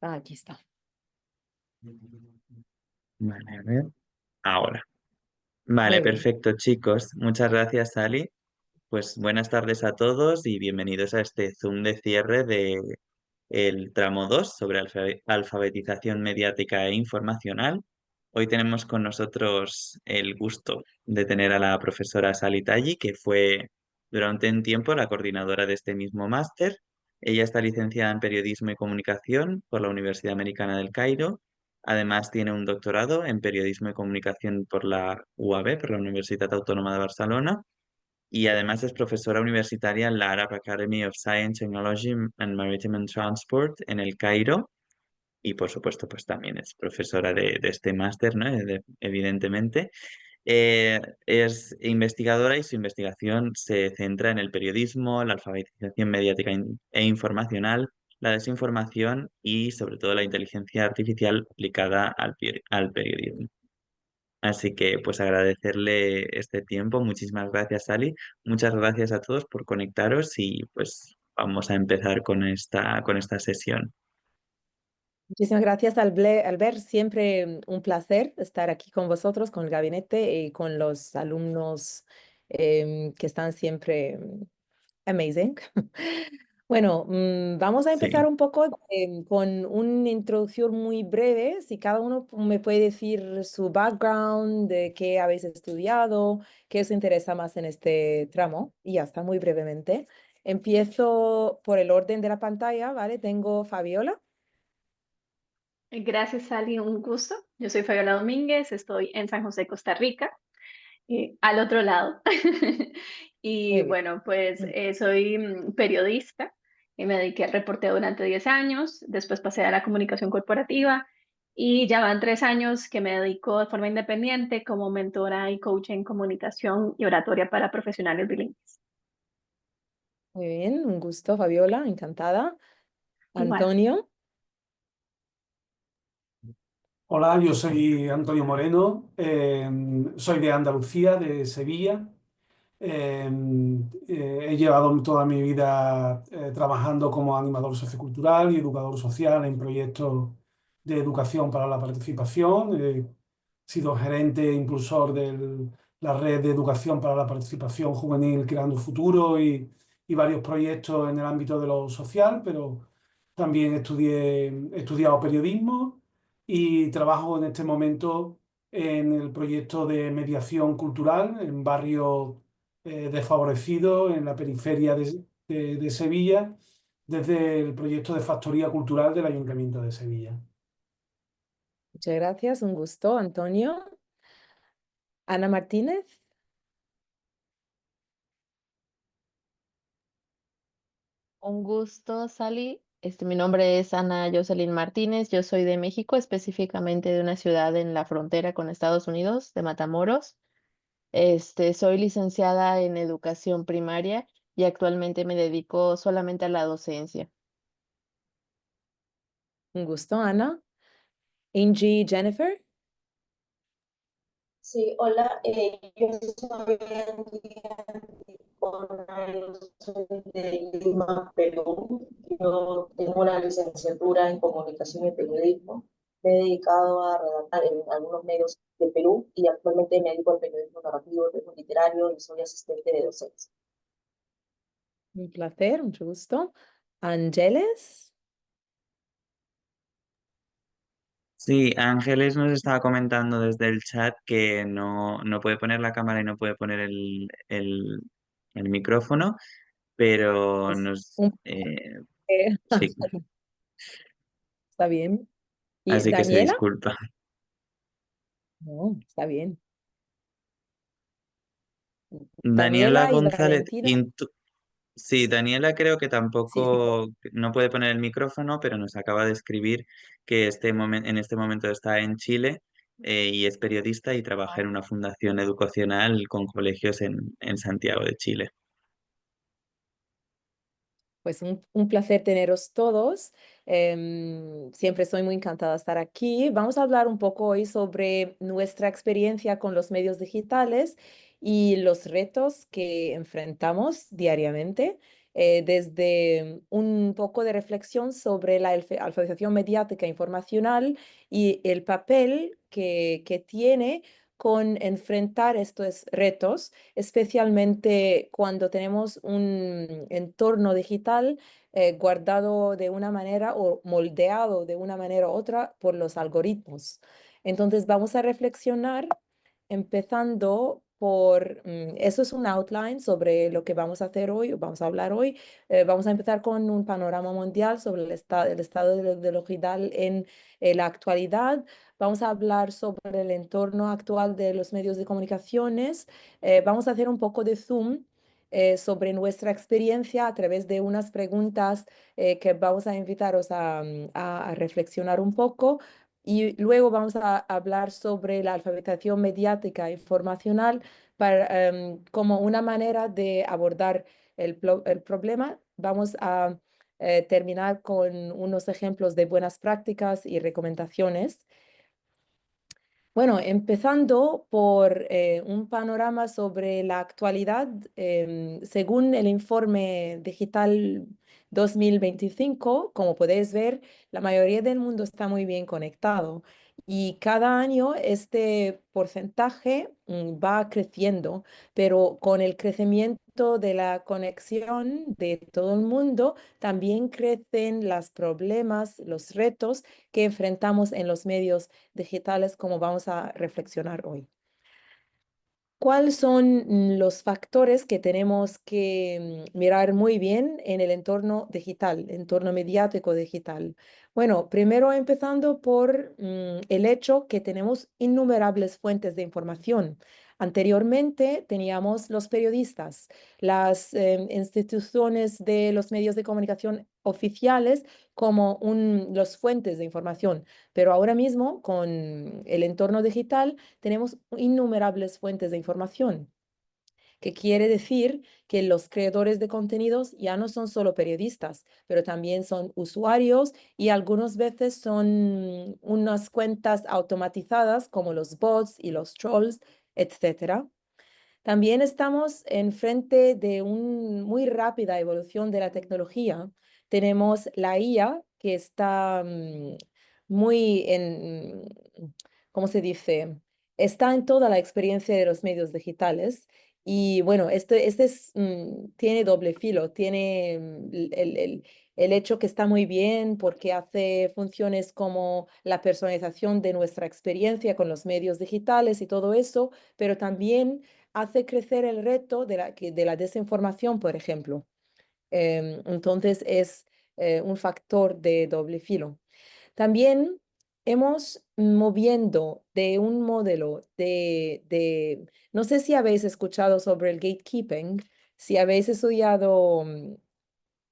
Ah, aquí está. Vale, a ver. Ahora. Vale, Muy bien. perfecto, chicos. Muchas gracias, Ali. Pues buenas tardes a todos y bienvenidos a este Zoom de cierre de el tramo 2 sobre alfabetización mediática e informacional. Hoy tenemos con nosotros el gusto de tener a la profesora Sally Talli, que fue durante un tiempo la coordinadora de este mismo máster. Ella está licenciada en Periodismo y Comunicación por la Universidad Americana del Cairo. Además, tiene un doctorado en Periodismo y Comunicación por la UAB, por la Universidad Autónoma de Barcelona, y además es profesora universitaria en la Arab Academy of Science, Technology and Maritime and Transport en el Cairo. Y por supuesto, pues también es profesora de este máster, ¿no? Evidentemente. Es investigadora y su investigación se centra en el periodismo, la alfabetización mediática e informacional, la desinformación y sobre todo la inteligencia artificial aplicada al periodismo. Así que pues agradecerle este tiempo. Muchísimas gracias, Sally. Muchas gracias a todos por conectaros y pues vamos a empezar con esta sesión. Muchísimas gracias, Albert. Siempre un placer estar aquí con vosotros, con el gabinete y con los alumnos que están siempre amazing. Bueno, vamos a empezar Sí. un poco con una introducción muy breve. Si cada uno me puede decir su background, de qué habéis estudiado, qué os interesa más en este tramo, y ya está, muy brevemente. Empiezo por el orden de la pantalla, ¿vale? Tengo Fabiola. Gracias, Sally, un gusto. Yo soy Fabiola Domínguez, estoy en San José, Costa Rica, al otro lado. Y Muy bien. bueno, pues soy periodista y me dediqué al reporteo durante 10 años, después pasé a la comunicación corporativa y ya van 3 años que me dedico de forma independiente como mentora y coach en comunicación y oratoria para profesionales bilingües. Muy bien, un gusto, Fabiola, encantada. Igual. Antonio, Hola, yo soy Antonio Moreno, soy de Andalucía, de Sevilla. Eh, He llevado toda mi vida trabajando como animador sociocultural y educador social en proyectos de educación para la participación. He sido gerente e impulsor de la red de educación para la participación juvenil Creando Futuro y varios proyectos en el ámbito de lo social, pero también he estudiado periodismo y trabajo en este momento en el proyecto de mediación cultural en barrios desfavorecidos en la periferia de Sevilla, desde el proyecto de Factoría Cultural del Ayuntamiento de Sevilla. muchas gracias, un gusto, Antonio. Ana Martínez, Un gusto, Sally. Mi nombre es Ana Jocelyn Martínez. Yo soy de México, específicamente de una ciudad en la frontera con Estados Unidos, de Matamoros. Soy licenciada en educación primaria y actualmente me dedico solamente a la docencia. un gusto, Ana. Angie Jennifer, Sí, hola, yo soy Andrea, yo soy de Lima, Perú. Yo tengo una licenciatura en comunicación y periodismo. Me he dedicado a redactar en algunos medios de Perú y actualmente me dedico al periodismo narrativo, periodismo literario y soy asistente de docencia. un placer, mucho gusto. Ángeles, Sí, Ángeles nos estaba comentando desde el chat que no puede poner la cámara y no puede poner el micrófono, pero pues un sí, está bien. ¿Y así que se Daniela? disculpa. No, está bien. Daniela Daniela y González, Valentina. sí, Daniela creo que Sí, sí. tampoco no puede poner el micrófono, pero nos acaba de escribir que en este momento está en Chile y es periodista y trabaja en una fundación educacional con colegios en Santiago de Chile. Pues un placer teneros todos. Siempre estoy muy encantada de estar aquí. Vamos a hablar un poco hoy sobre nuestra experiencia con los medios digitales y los retos que enfrentamos diariamente. desde un poco de reflexión sobre la alfabetización mediática informacional y el papel que tiene con enfrentar estos retos, especialmente cuando tenemos un entorno digital guardado de una manera o moldeado de una manera u otra por los algoritmos. Entonces vamos a reflexionar empezando por, eso es un outline sobre lo que vamos a hacer hoy, vamos a hablar hoy. Vamos a empezar con un panorama mundial sobre el estado de lo digital en la actualidad. Vamos a hablar sobre el entorno actual de los medios de comunicaciones. Vamos a hacer un poco de zoom sobre nuestra experiencia a través de unas preguntas que vamos a invitaros a reflexionar un poco. Y luego vamos a hablar sobre la alfabetización mediática informacional como una manera de abordar el problema. Vamos a terminar con unos ejemplos de buenas prácticas y recomendaciones. Bueno, empezando por un panorama sobre la actualidad, según el informe digital 2025, como podéis ver, la mayoría del mundo está muy bien conectado y cada año este porcentaje va creciendo, pero con el crecimiento de la conexión de todo el mundo, también crecen los problemas, los retos que enfrentamos en los medios digitales como vamos a reflexionar hoy. ¿Cuáles son los factores que tenemos que mirar muy bien en el entorno digital, entorno mediático digital? Bueno, primero empezando por el hecho que tenemos innumerables fuentes de información. Anteriormente teníamos los periodistas, las instituciones de los medios de comunicación oficiales como los fuentes de información, pero ahora mismo con el entorno digital tenemos innumerables fuentes de información, que quiere decir que los creadores de contenidos ya no son solo periodistas, pero también son usuarios y algunas veces son unas cuentas automatizadas como los bots y los trolls, etcétera. También estamos enfrente de una muy rápida evolución de la tecnología. Tenemos la IA que está muy ¿cómo se dice? Está en toda la experiencia de los medios digitales. Y bueno, tiene doble filo, tiene el hecho que está muy bien porque hace funciones como la personalización de nuestra experiencia con los medios digitales y todo eso, pero también hace crecer el reto de la desinformación, por ejemplo. Entonces es un factor de doble filo. También hemos moviendo de un modelo no sé si habéis escuchado sobre el gatekeeping, si habéis estudiado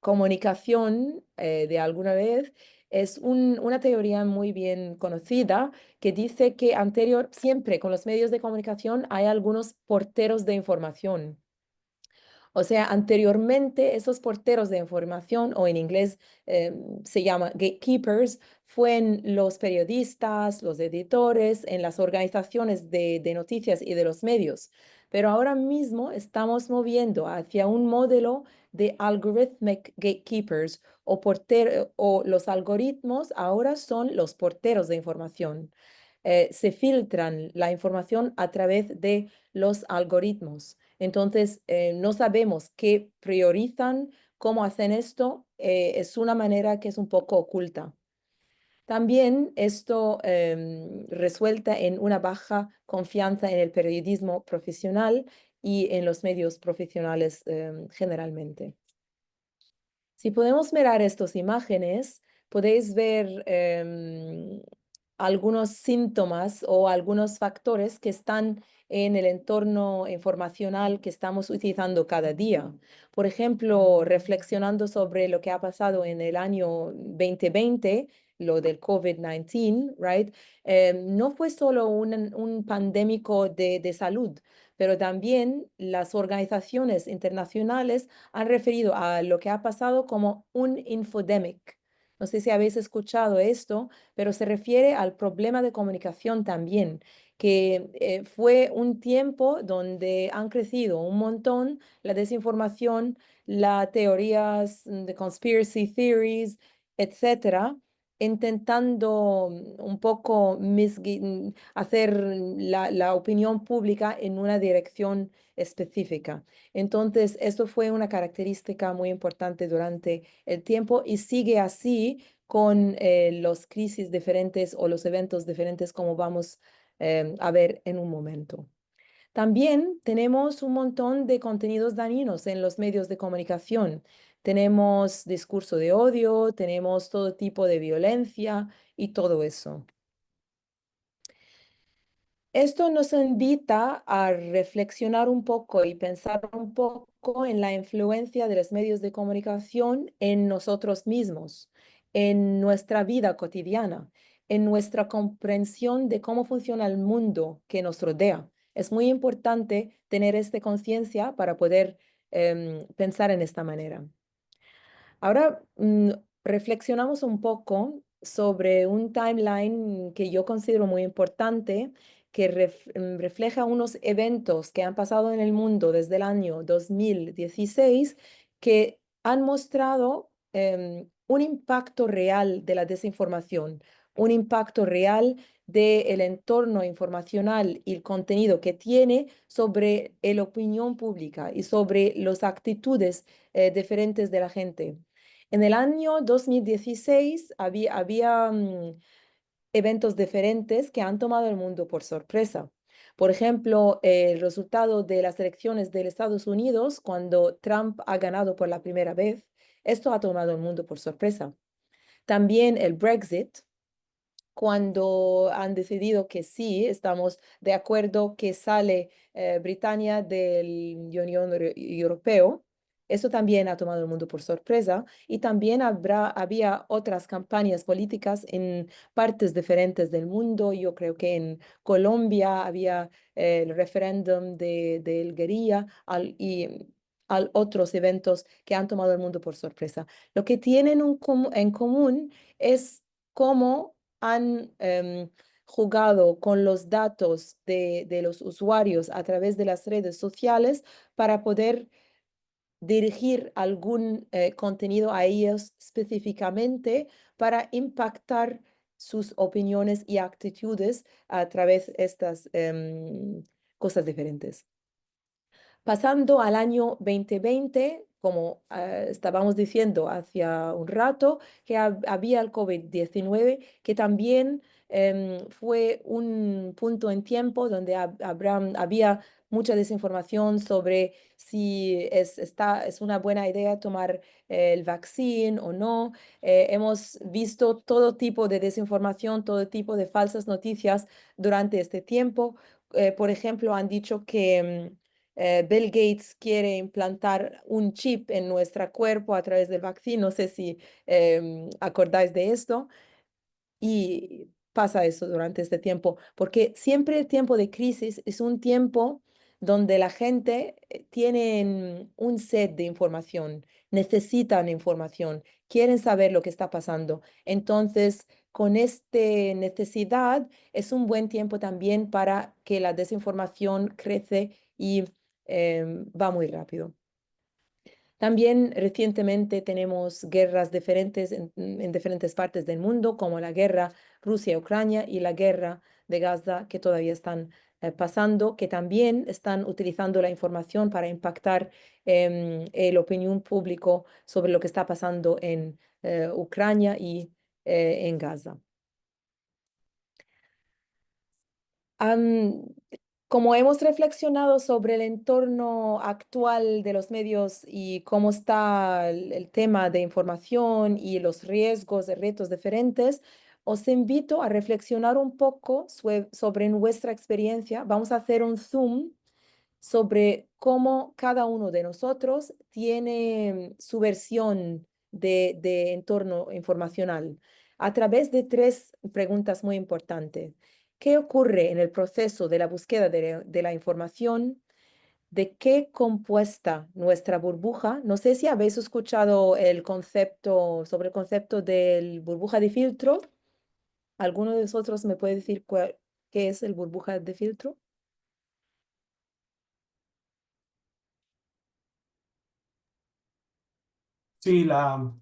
comunicación de alguna vez, es una teoría muy bien conocida que dice que siempre con los medios de comunicación hay algunos porteros de información. O sea, anteriormente esos porteros de información, o en inglés se llama gatekeepers, fueron los periodistas, los editores en las organizaciones de noticias y de los medios. Pero ahora mismo estamos moviendo hacia un modelo de algorithmic gatekeepers o los algoritmos ahora son los porteros de información. Se filtran la información a través de los algoritmos. Entonces, no sabemos qué priorizan, cómo hacen esto. Es una manera que es un poco oculta. También esto resuelta en una baja confianza en el periodismo profesional y en los medios profesionales generalmente. Si podemos mirar estas imágenes, podéis ver algunos síntomas o algunos factores que están en el entorno informacional que estamos utilizando cada día. Por ejemplo, reflexionando sobre lo que ha pasado en el año 2020, lo del COVID-19, right? No fue solo un pandémico de salud, pero también las organizaciones internacionales han referido a lo que ha pasado como un infodemic. No sé si habéis escuchado esto, pero se refiere al problema de comunicación también, que fue un tiempo donde han crecido un montón la desinformación, las teorías de conspiracy theories, etcétera, intentando un poco hacer la opinión pública en una dirección específica. Entonces, esto fue una característica muy importante durante el tiempo y sigue así con los crisis diferentes o los eventos diferentes como vamos a ver en un momento. También tenemos un montón de contenidos dañinos en los medios de comunicación. Tenemos discurso de odio, tenemos todo tipo de violencia y todo eso. Esto nos invita a reflexionar un poco y pensar un poco en la influencia de los medios de comunicación en nosotros mismos, en nuestra vida cotidiana, en nuestra comprensión de cómo funciona el mundo que nos rodea. Es muy importante tener esta conciencia para poder pensar en esta manera. Ahora reflexionamos un poco sobre un timeline que yo considero muy importante, que refleja unos eventos que han pasado en el mundo desde el año 2016 que han mostrado un impacto real de la desinformación, un impacto real del entorno informacional y el contenido que tiene sobre la opinión pública y sobre las actitudes diferentes de la gente. En el año 2016 había eventos diferentes que han tomado el mundo por sorpresa. Por ejemplo, el resultado de las elecciones de Estados Unidos, cuando Trump ha ganado por la primera vez, esto ha tomado el mundo por sorpresa. También el Brexit, cuando han decidido que sí, estamos de acuerdo que sale Britania del Unión Europeo. Eso también ha tomado el mundo por sorpresa y también había otras campañas políticas en partes diferentes del mundo. Yo creo que en Colombia había el referéndum de Hungría y otros eventos que han tomado el mundo por sorpresa. Lo que tienen en común es cómo han jugado con los datos de los usuarios a través de las redes sociales para poder dirigir algún contenido a ellos específicamente para impactar sus opiniones y actitudes a través de estas cosas diferentes. Pasando al año 2020, como estábamos diciendo hacia un rato, que había el COVID-19, que también fue un punto en tiempo donde había mucha desinformación sobre si es una buena idea tomar el vaccín o no. Hemos visto todo tipo de desinformación, todo tipo de falsas noticias durante este tiempo. Por ejemplo, han dicho que Bill Gates quiere implantar un chip en nuestro cuerpo a través del vaccino. No sé si acordáis de esto. Y pasa eso durante este tiempo, porque siempre el tiempo de crisis es un tiempo donde la gente tiene un set de información, necesitan información, quieren saber lo que está pasando. Entonces, con esta necesidad es un buen tiempo también para que la desinformación crece y va muy rápido. También recientemente tenemos guerras diferentes en diferentes partes del mundo, como la guerra Rusia-Ucrania y la guerra de Gaza, que todavía están pasando, que también están utilizando la información para impactar la opinión pública sobre lo que está pasando en Ucrania y en Gaza. Am, Como hemos reflexionado sobre el entorno actual de los medios y cómo está el tema de información y los riesgos y retos diferentes, os invito a reflexionar un poco sobre nuestra experiencia. Vamos a hacer un zoom sobre cómo cada uno de nosotros tiene su versión de entorno informacional a través de tres preguntas muy importantes. ¿Qué ocurre en el proceso de la búsqueda de la información? ¿De qué compuesta nuestra burbuja? No sé si habéis escuchado sobre el concepto del burbuja de filtro. ¿Alguno de vosotros me puede decir qué es el burbuja de filtro? Sí, la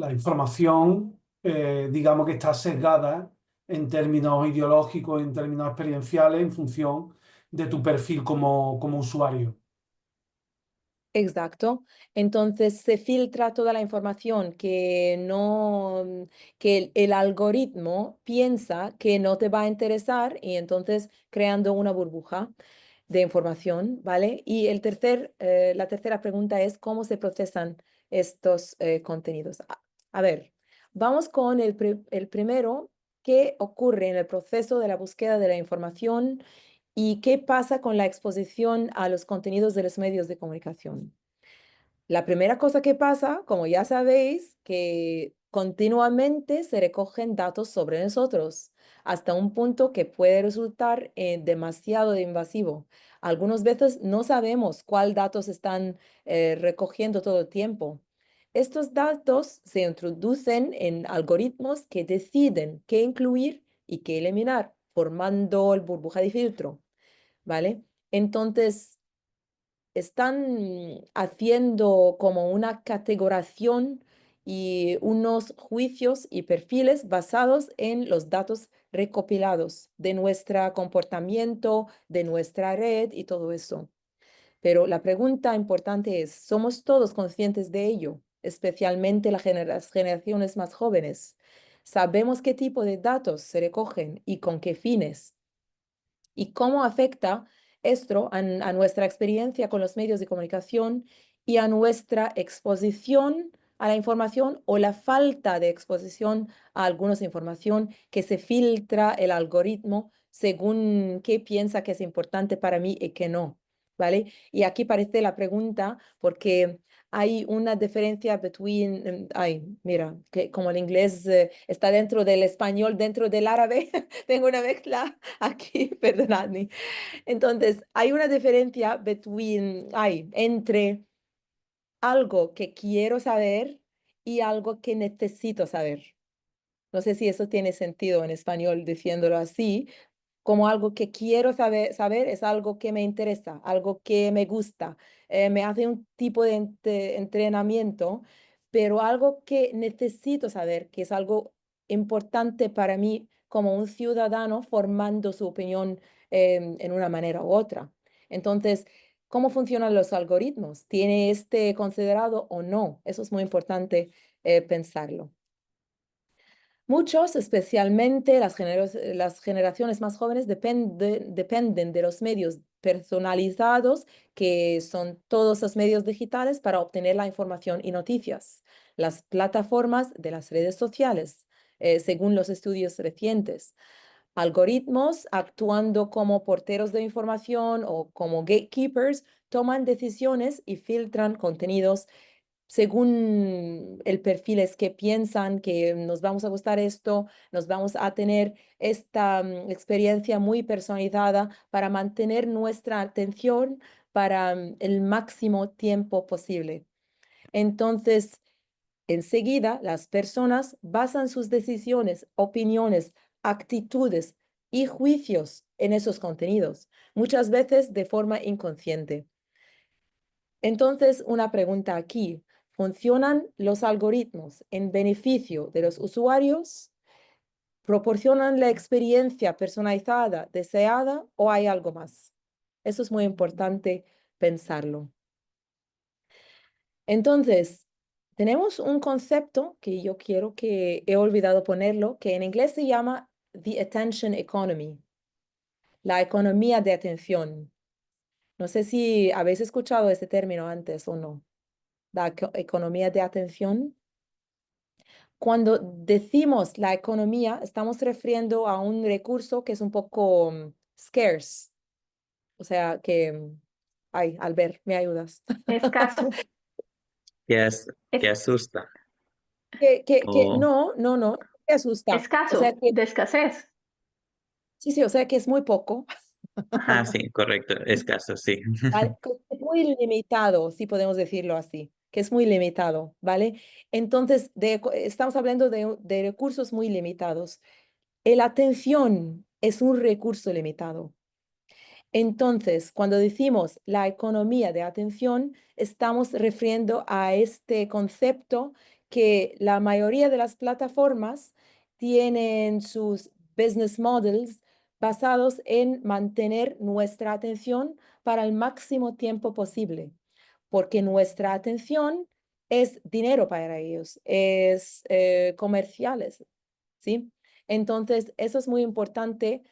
información, digamos que está sesgada en términos ideológicos, en términos experienciales, en función de tu perfil como usuario. Exacto. Entonces se filtra toda la información que no, que el algoritmo piensa que no te va a interesar y entonces creando una burbuja de información, ¿vale? Y la tercera pregunta es cómo se procesan estos contenidos. A ver, vamos con el primero. ¿Qué ocurre en el proceso de la búsqueda de la información y qué pasa con la exposición a los contenidos de los medios de comunicación? La primera cosa que pasa, como ya sabéis, que continuamente se recogen datos sobre nosotros, hasta un punto que puede resultar demasiado invasivo. Algunas veces no sabemos cuál datos están recogiendo todo el tiempo. Estos datos se introducen en algoritmos que deciden qué incluir y qué eliminar, formando el burbuja de filtro, ¿vale? Entonces, están haciendo como una categorización y unos juicios y perfiles basados en los datos recopilados de nuestro comportamiento, de nuestra red y todo eso. Pero la pregunta importante es, ¿somos todos conscientes de ello? Especialmente las generaciones más jóvenes. ¿Sabemos qué tipo de datos se recogen y con qué fines? ¿Y cómo afecta esto a nuestra experiencia con los medios de comunicación y a nuestra exposición a la información o la falta de exposición a alguna información que se filtra el algoritmo según qué piensa que es importante para mí y qué no? ¿Vale? Y aquí parece la pregunta porque hay una diferencia mira, que como el inglés está dentro del español, dentro del árabe, tengo una mezcla aquí, perdonadme. Entonces, hay una diferencia entre algo que quiero saber y algo que necesito saber. No sé si eso tiene sentido en español diciéndolo así, como algo que quiero saber es algo que me interesa, algo que me gusta, me hace un tipo de entrenamiento, pero algo que necesito saber, que es algo importante para mí como un ciudadano formando su opinión en una manera u otra. Entonces, ¿cómo funcionan los algoritmos? ¿Tiene este considerado o no? Eso es muy importante pensarlo. Muchos, especialmente las generaciones más jóvenes, dependen de los medios personalizados, que son todos los medios digitales, para obtener la información y noticias. Las plataformas de las redes sociales, según los estudios recientes. Algoritmos actuando como porteros de información o como gatekeepers, toman decisiones y filtran contenidos según el perfil es que piensan que nos vamos a gustar esto, nos vamos a tener esta experiencia muy personalizada para mantener nuestra atención para el máximo tiempo posible. Entonces, enseguida, las personas basan sus decisiones, opiniones, actitudes y juicios en esos contenidos, muchas veces de forma inconsciente. Entonces, una pregunta aquí. ¿Funcionan los algoritmos en beneficio de los usuarios? ¿Proporcionan la experiencia personalizada deseada o hay algo más? Eso es muy importante pensarlo. Entonces, tenemos un concepto que yo quiero que he olvidado ponerlo, que en inglés se llama the attention economy, la economía de atención. No sé si habéis escuchado este término antes o no. La economía de atención. Cuando decimos la economía, estamos refiriendo a un recurso que es un poco scarce, o sea que, Albert, ¿me ayudas? Escaso. Que Es, asusta. O, No, te asusta. O sea escaso, que, de escasez. sí, o sea que es muy poco. sí, correcto, escaso, sí. ¿Vale? Que es muy limitado, si podemos decirlo así, que es muy limitado, ¿vale? Entonces, estamos hablando de recursos muy limitados. La atención es un recurso limitado. Entonces, cuando decimos la economía de atención, estamos refiriendo a este concepto que la mayoría de las plataformas tienen sus business models basados en mantener nuestra atención para el máximo tiempo posible, porque nuestra atención es dinero para ellos, es comerciales, ¿sí? Entonces, eso es muy importante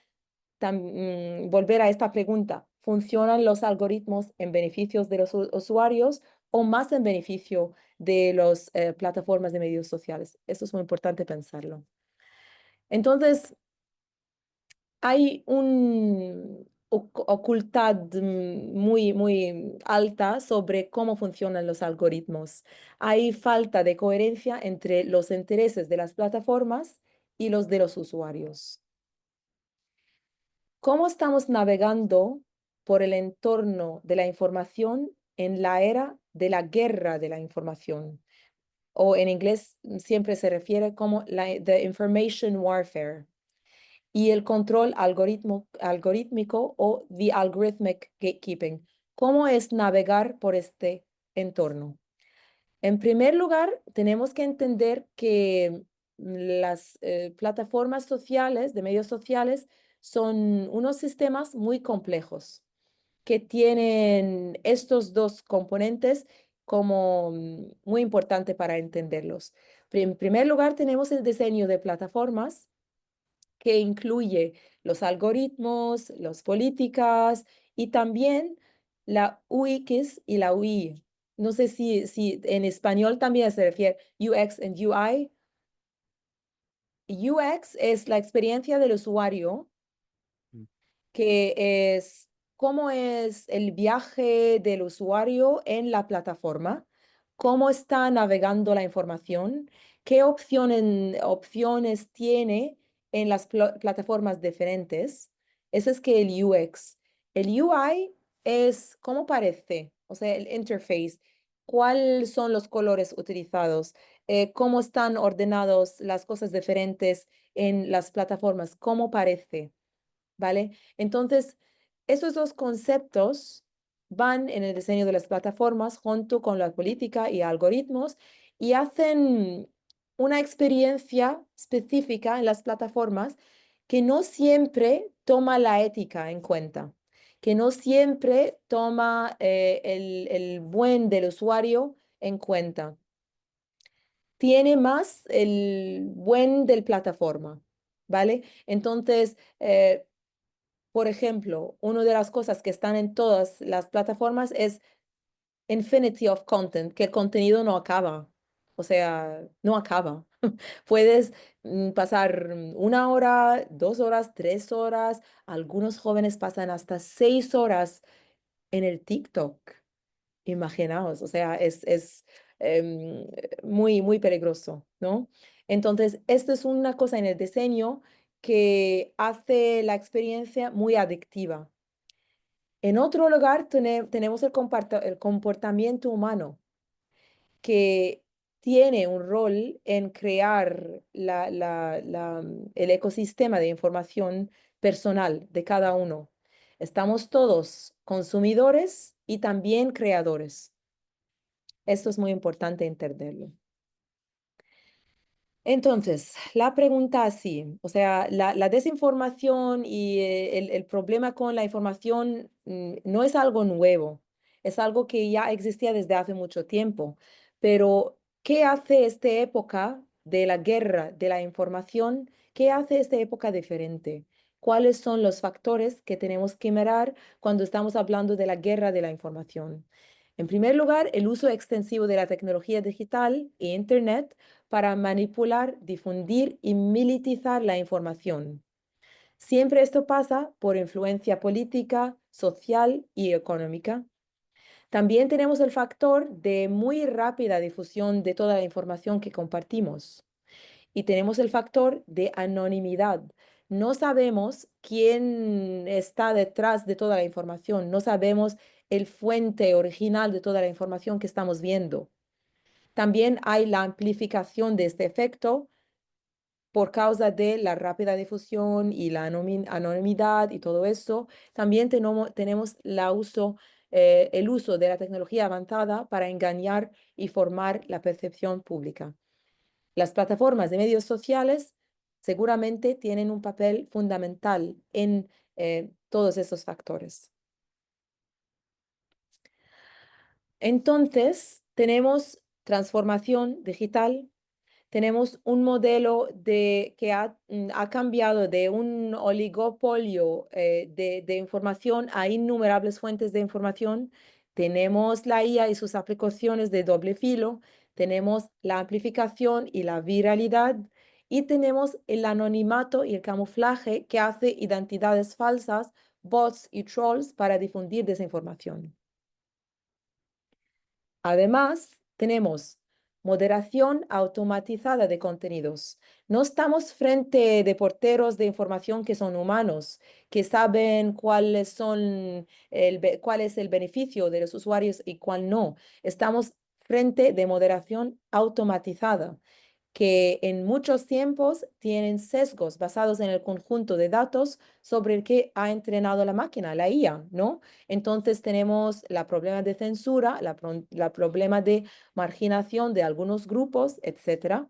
volver a esta pregunta. ¿Funcionan los algoritmos en beneficios de los usuarios o más en beneficio de las plataformas de medios sociales? Eso es muy importante pensarlo. Entonces, hay una ocultad muy alta sobre cómo funcionan los algoritmos. Hay falta de coherencia entre los intereses de las plataformas y los de los usuarios. ¿Cómo estamos navegando por el entorno de la información en la era de la guerra de la información? O en inglés siempre se refiere como the information warfare y el control algorítmico o the algorithmic gatekeeping. ¿Cómo es navegar por este entorno? En primer lugar, tenemos que entender que las plataformas sociales, de medios sociales, son unos sistemas muy complejos que tienen estos dos componentes como muy importante para entenderlos. En primer lugar, tenemos el diseño de plataformas que incluye los algoritmos, las políticas y también la UX y la UI. No sé si en español también se refiere UX y UI. UX es la experiencia del usuario, que es cómo es el viaje del usuario en la plataforma, cómo está navegando la información, qué opciones tiene en las plataformas diferentes. Ese es que el UX. El UI es cómo parece, o sea, el interface, cuáles son los colores utilizados, cómo están ordenados las cosas diferentes en las plataformas, cómo parece. ¿Vale? Entonces, esos dos conceptos van en el diseño de las plataformas junto con la política y algoritmos y hacen una experiencia específica en las plataformas que no siempre toma la ética en cuenta, que no siempre toma el buen del usuario en cuenta. Tiene más el buen del plataforma, ¿vale? Entonces, por ejemplo, una de las cosas que están en todas las plataformas es infinity of content, que el contenido no acaba. O sea, no acaba. Puedes pasar 1 hora, 2 horas, 3 horas. Algunos jóvenes pasan hasta 6 horas en el TikTok. Imaginaos, o sea, es muy peligroso, ¿no? Entonces, esto es una cosa en el diseño que hace la experiencia muy adictiva. En otro lugar tenemos el comportamiento humano, que tiene un rol en crear el ecosistema de información personal de cada uno. Estamos todos consumidores y también creadores. Esto es muy importante entenderlo. Entonces, la pregunta así, o sea, la desinformación y el problema con la información no es algo nuevo, es algo que ya existía desde hace mucho tiempo, pero ¿qué hace esta época de la guerra de la información? ¿Qué hace esta época diferente? ¿Cuáles son los factores que tenemos que mirar cuando estamos hablando de la guerra de la información? En primer lugar, el uso extensivo de la tecnología digital e Internet para manipular, difundir y militarizar la información. Siempre esto pasa por influencia política, social y económica. También tenemos el factor de muy rápida difusión de toda la información que compartimos. Y tenemos el factor de anonimidad. No sabemos quién está detrás de toda la información, no sabemos el fuente original de toda la información que estamos viendo. También hay la amplificación de este efecto por causa de la rápida difusión y la anonimidad y todo eso, también tenemos el uso de la tecnología avanzada para engañar y formar la percepción pública. Las plataformas de medios sociales seguramente tienen un papel fundamental en todos esos factores. Entonces, tenemos transformación digital, tenemos un modelo que ha cambiado de un oligopolio de información a innumerables fuentes de información. Tenemos la IA y sus aplicaciones de doble filo, tenemos la amplificación y la viralidad, y tenemos el anonimato y el camuflaje que hace identidades falsas, bots y trolls para difundir desinformación. Además, tenemos moderación automatizada de contenidos. No estamos frente de porteros de información que son humanos, que saben cuál es el beneficio de los usuarios y cuál no. Estamos frente de moderación automatizada, que en muchos tiempos tienen sesgos basados en el conjunto de datos sobre el que ha entrenado la máquina, la IA, ¿no? Entonces tenemos el problema de censura, el problema de marginación de algunos grupos, etcétera.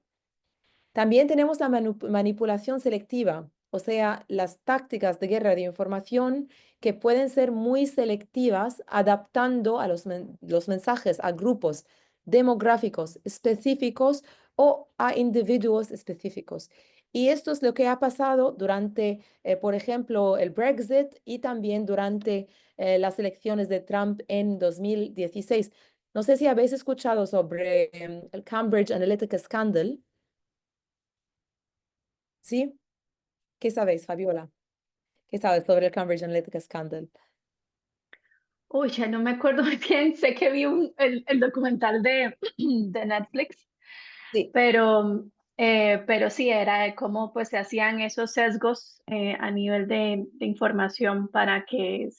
También tenemos la manipulación selectiva, o sea, las tácticas de guerra de información que pueden ser muy selectivas, adaptando a los mensajes a grupos demográficos específicos o a individuos específicos. Y esto es lo que ha pasado durante, por ejemplo, el Brexit y también durante las elecciones de Trump en 2016. No sé si habéis escuchado sobre el Cambridge Analytica Scandal. ¿Sí? ¿Qué sabéis, Fabiola? ¿Qué sabes sobre el Cambridge Analytica Scandal? Uy, ya no me acuerdo muy bien, sé que vi el documental de Netflix, Sí, pero sí, era de cómo pues se hacían esos sesgos a nivel de información para que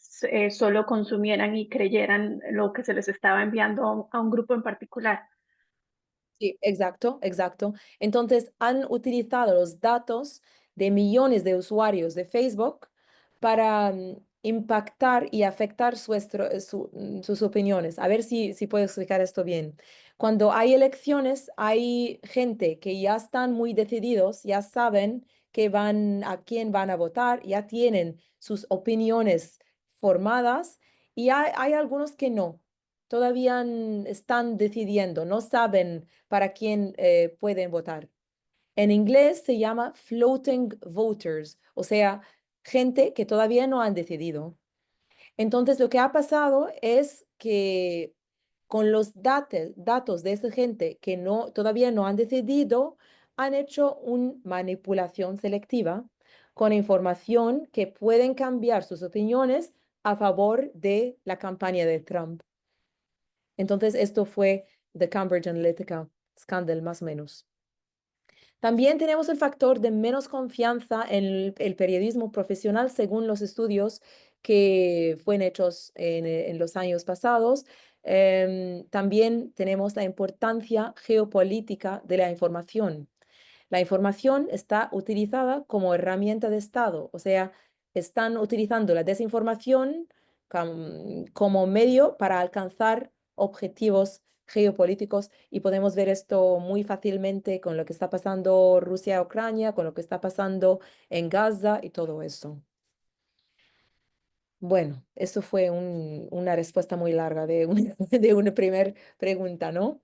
solo consumieran y creyeran lo que se les estaba enviando a un grupo en particular. sí, exacto, exacto. Entonces, han utilizado los datos de millones de usuarios de Facebook para impactar y afectar sus opiniones. A ver si puedo explicar esto bien. Cuando hay elecciones, hay gente que ya están muy decididos, ya saben a quién van a votar, ya tienen sus opiniones formadas, y hay algunos que no. Todavía están decidiendo, no saben para quién pueden votar. En inglés se llama floating voters, o sea, gente que todavía no han decidido. Entonces, lo que ha pasado es que con los datos de esa gente que todavía no han decidido, han hecho una manipulación selectiva con información que pueden cambiar sus opiniones a favor de la campaña de Trump. Entonces, esto fue The Cambridge Analytica Scandal, más o menos. También tenemos el factor de menos confianza en el periodismo profesional según los estudios que fueron hechos en los años pasados. También tenemos la importancia geopolítica de la información. La información está utilizada como herramienta de Estado, o sea, están utilizando la desinformación como medio para alcanzar objetivos geopolíticos, y podemos ver esto muy fácilmente con lo que está pasando Rusia-Ucrania, con lo que está pasando en Gaza y todo eso. Bueno, eso fue una respuesta muy larga de una primera pregunta, ¿no?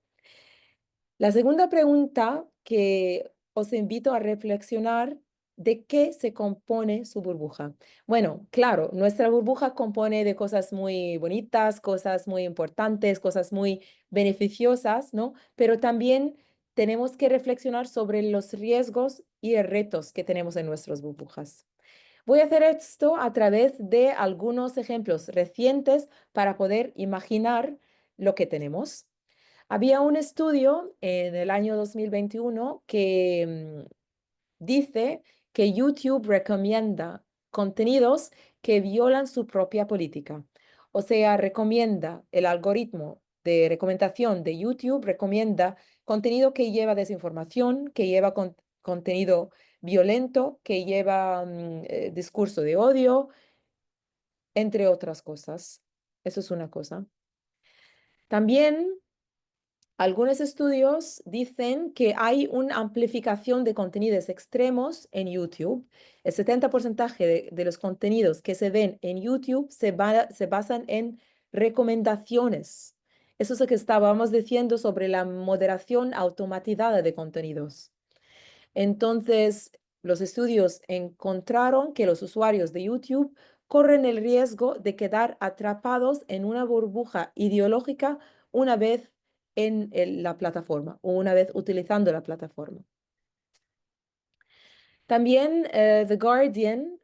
La segunda pregunta que os invito a reflexionar: ¿de qué se compone su burbuja? Bueno, claro, nuestra burbuja compone de cosas muy bonitas, cosas muy importantes, cosas muy beneficiosas, ¿no? Pero también tenemos que reflexionar sobre los riesgos y retos que tenemos en nuestras burbujas. Voy a hacer esto a través de algunos ejemplos recientes para poder imaginar lo que tenemos. Había un estudio en el año 2021 que dice que YouTube recomienda contenidos que violan su propia política. O sea, el algoritmo de recomendación de YouTube recomienda contenido que lleva desinformación, que lleva contenido violento que lleva discurso de odio, entre otras cosas. Eso es una cosa. También algunos estudios dicen que hay una amplificación de contenidos extremos en YouTube. El 70% de los contenidos que se ven en YouTube se basan en recomendaciones. Eso es lo que estábamos diciendo sobre la moderación automatizada de contenidos. Entonces, los estudios encontraron que los usuarios de YouTube corren el riesgo de quedar atrapados en una burbuja ideológica una vez en la plataforma o una vez utilizando la plataforma. También The Guardian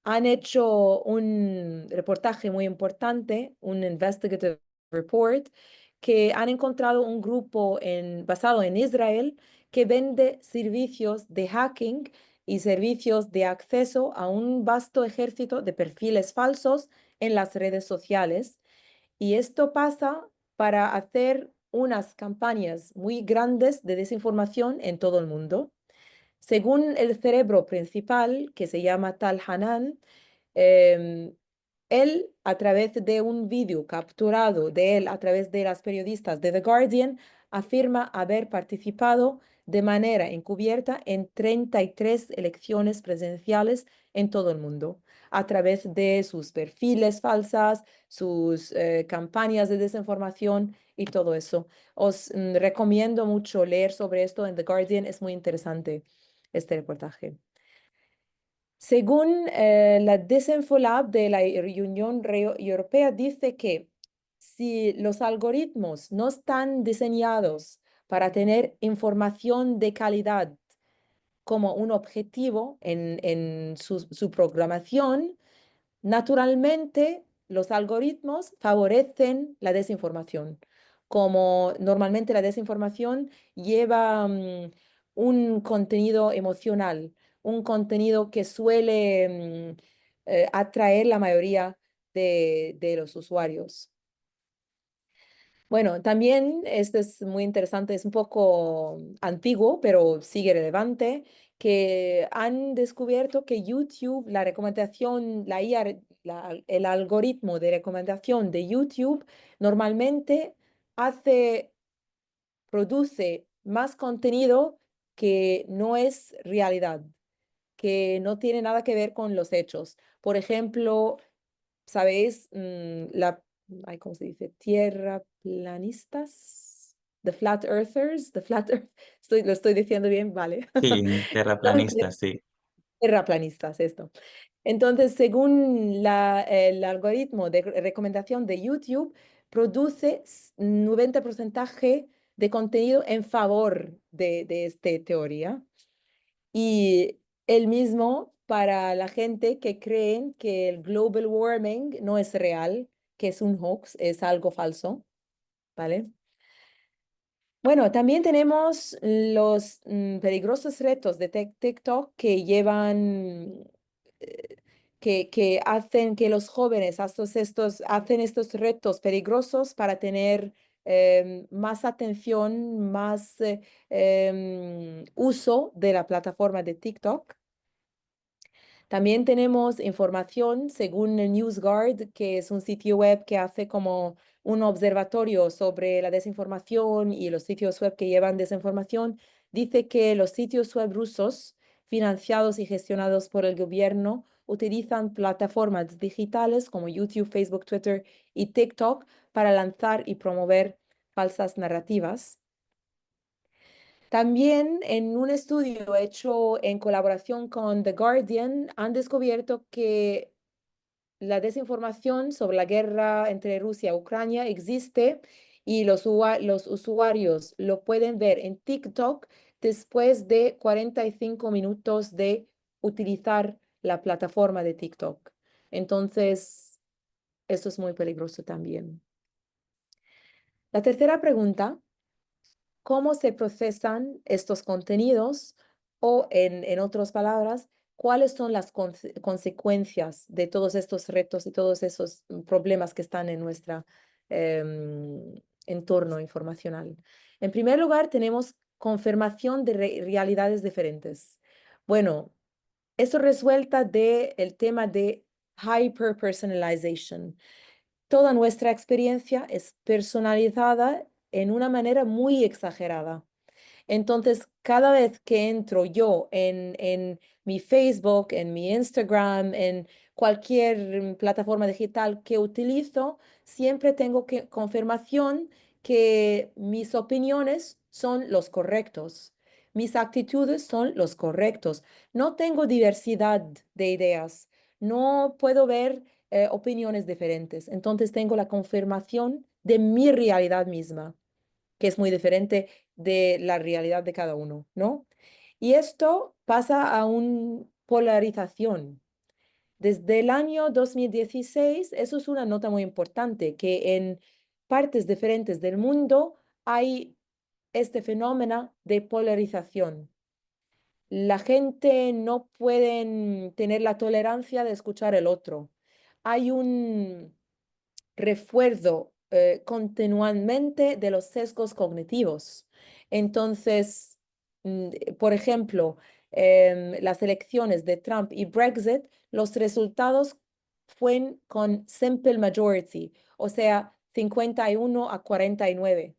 han hecho un reportaje muy importante, un investigative report, que han encontrado un grupo basado en Israel que vende servicios de hacking y servicios de acceso a un vasto ejército de perfiles falsos en las redes sociales. Y esto pasa para hacer unas campañas muy grandes de desinformación en todo el mundo. Según el cerebro principal, que se llama Tal Hanan, em, él, a través de un vídeo capturado de él a través de las periodistas de The Guardian, afirma haber participado de manera encubierta en 33 elecciones presidenciales en todo el mundo, a través de sus perfiles falsas, sus campañas de desinformación y todo eso. Os recomiendo mucho leer sobre esto en The Guardian, es muy interesante este reportaje. Según la Desinfolab de la Unión Europea, dice que si los algoritmos no están diseñados para tener información de calidad como un objetivo en su programación, naturalmente los algoritmos favorecen la desinformación. Como normalmente la desinformación lleva un contenido emocional, un contenido que suele atraer la mayoría de los usuarios. Bueno, también este es muy interesante, es un poco antiguo, pero sigue relevante, que han descubierto que YouTube, la recomendación, la IA, el algoritmo de recomendación de YouTube normalmente produce más contenido que no es realidad, que no tiene nada que ver con los hechos. Por ejemplo, ¿sabéis? ¿Cómo se dice? Tierraplanistas, the flat earth, lo estoy diciendo bien, vale. Sí, terraplanistas, sí. Terraplanistas, esto. Entonces, según el algoritmo de recomendación de YouTube, produce 90% de contenido en favor de esta teoría. Y el mismo para la gente que creen que el global warming no es real, que es un hoax, es algo falso, ¿vale? Bueno, también tenemos los peligrosos retos de TikTok que llevan, eh, que hacen que los jóvenes hacen estos retos peligrosos para tener más atención, más uso de la plataforma de TikTok. También tenemos información según el NewsGuard, que es un sitio web que hace como un observatorio sobre la desinformación y los sitios web que llevan desinformación. Dice que los sitios web rusos, financiados y gestionados por el gobierno, utilizan plataformas digitales como YouTube, Facebook, Twitter y TikTok para lanzar y promover falsas narrativas. También en un estudio hecho en colaboración con The Guardian han descubierto que la desinformación sobre la guerra entre Rusia y Ucrania existe y los usuarios lo pueden ver en TikTok después de 45 minutos de utilizar la plataforma de TikTok. Entonces, eso es muy peligroso también. La tercera pregunta: ¿cómo se procesan estos contenidos? O en otras palabras, ¿cuáles son las consecuencias de todos estos retos y todos esos problemas que están en nuestro entorno informacional? En primer lugar, tenemos confirmación de realidades diferentes. Bueno, eso resulta del tema de hyper-personalization. Toda nuestra experiencia es personalizada en una manera muy exagerada. Entonces, cada vez que entro yo en mi Facebook, en mi Instagram, en cualquier plataforma digital que utilizo, siempre tengo confirmación que mis opiniones son los correctos, mis actitudes son los correctos. No tengo diversidad de ideas, no puedo ver opiniones diferentes. Entonces, tengo la confirmación de mi realidad misma, que es muy diferente de la realidad de cada uno, ¿no? Y esto pasa a una polarización. Desde el año 2016, eso es una nota muy importante, que en partes diferentes del mundo hay este fenómeno de polarización. La gente no puede tener la tolerancia de escuchar el otro. Hay un refuerzo continuamente de los sesgos cognitivos. Entonces, por ejemplo, las elecciones de Trump y Brexit, los resultados fueron con simple majority, o sea, 51-49.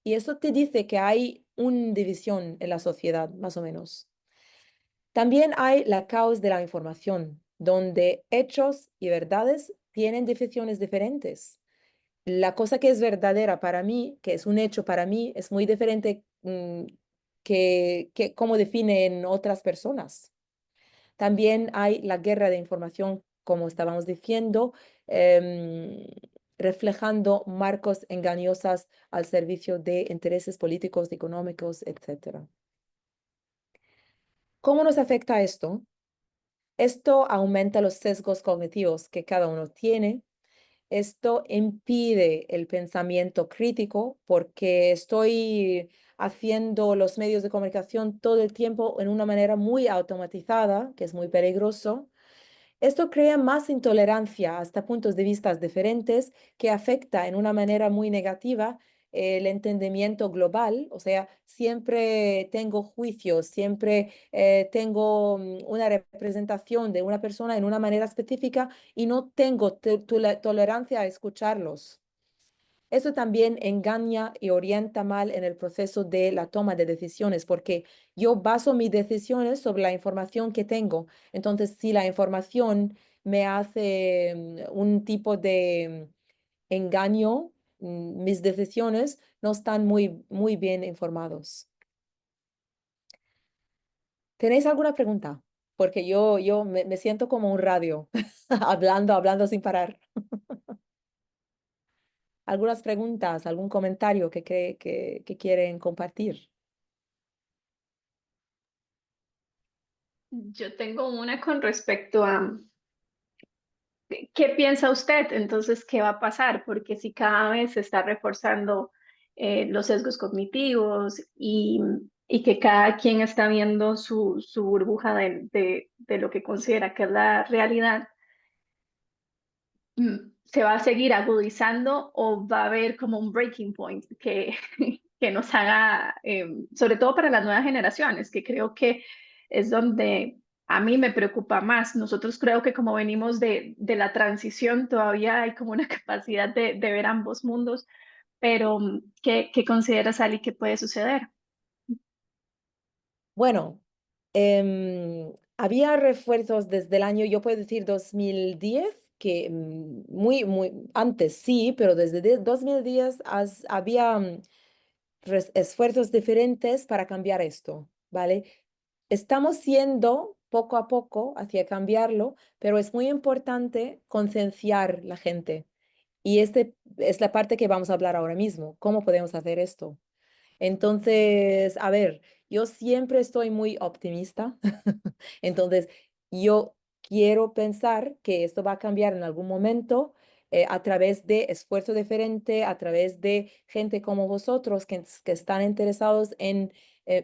Y eso te dice que hay una división en la sociedad, más o menos. También hay la caos de la información, donde hechos y verdades tienen definiciones diferentes. La cosa que es verdadera para mí, que es un hecho para mí, es muy diferente que cómo definen otras personas. También hay la guerra de información, como estábamos diciendo, em, reflejando marcos engañosos al servicio de intereses políticos, económicos, etc. ¿Cómo nos afecta esto? Esto aumenta los sesgos cognitivos que cada uno tiene. Esto impide el pensamiento crítico porque estoy haciendo los medios de comunicación todo el tiempo en una manera muy automatizada, que es muy peligroso. Esto crea más intolerancia hasta puntos de vista diferentes que afecta en una manera muy negativa el entendimiento global, o sea, siempre tengo juicios, siempre tengo una representación de una persona en una manera específica y no tengo tolerancia a escucharlos. Eso también engaña y orienta mal en el proceso de la toma de decisiones, porque yo baso mis decisiones sobre la información que tengo. Entonces, si la información me hace un tipo de engaño, mis decisiones no están muy bien informados. ¿Tenéis alguna pregunta? Porque yo me siento como un radio, hablando sin parar. ¿Algunas preguntas, algún comentario que quieren compartir? Yo tengo una con respecto a qué piensa usted, entonces, ¿qué va a pasar? Porque si cada vez se está reforzando los sesgos cognitivos y que cada quien está viendo su burbuja de lo que considera que es la realidad, ¿se va a seguir agudizando o va a haber como un breaking point que nos haga, sobre todo para las nuevas generaciones, que creo que es donde a mí me preocupa más? Nosotros creo que como venimos de la transición, todavía hay como una capacidad de ver ambos mundos, pero ¿qué consideras, Ali, que puede suceder? Bueno, había refuerzos desde el año, yo puedo decir 2010, que muy antes sí, pero desde 2010 había esfuerzos diferentes para cambiar esto, ¿vale? Estamos yendo poco a poco hacia cambiarlo, pero es muy importante concienciar la gente. Y este es la parte que vamos a hablar ahora mismo. ¿Cómo podemos hacer esto? Entonces, a ver, yo siempre estoy muy optimista. Entonces, yo quiero pensar que esto va a cambiar en algún momento a través de esfuerzo diferente, a través de gente como vosotros que están interesados en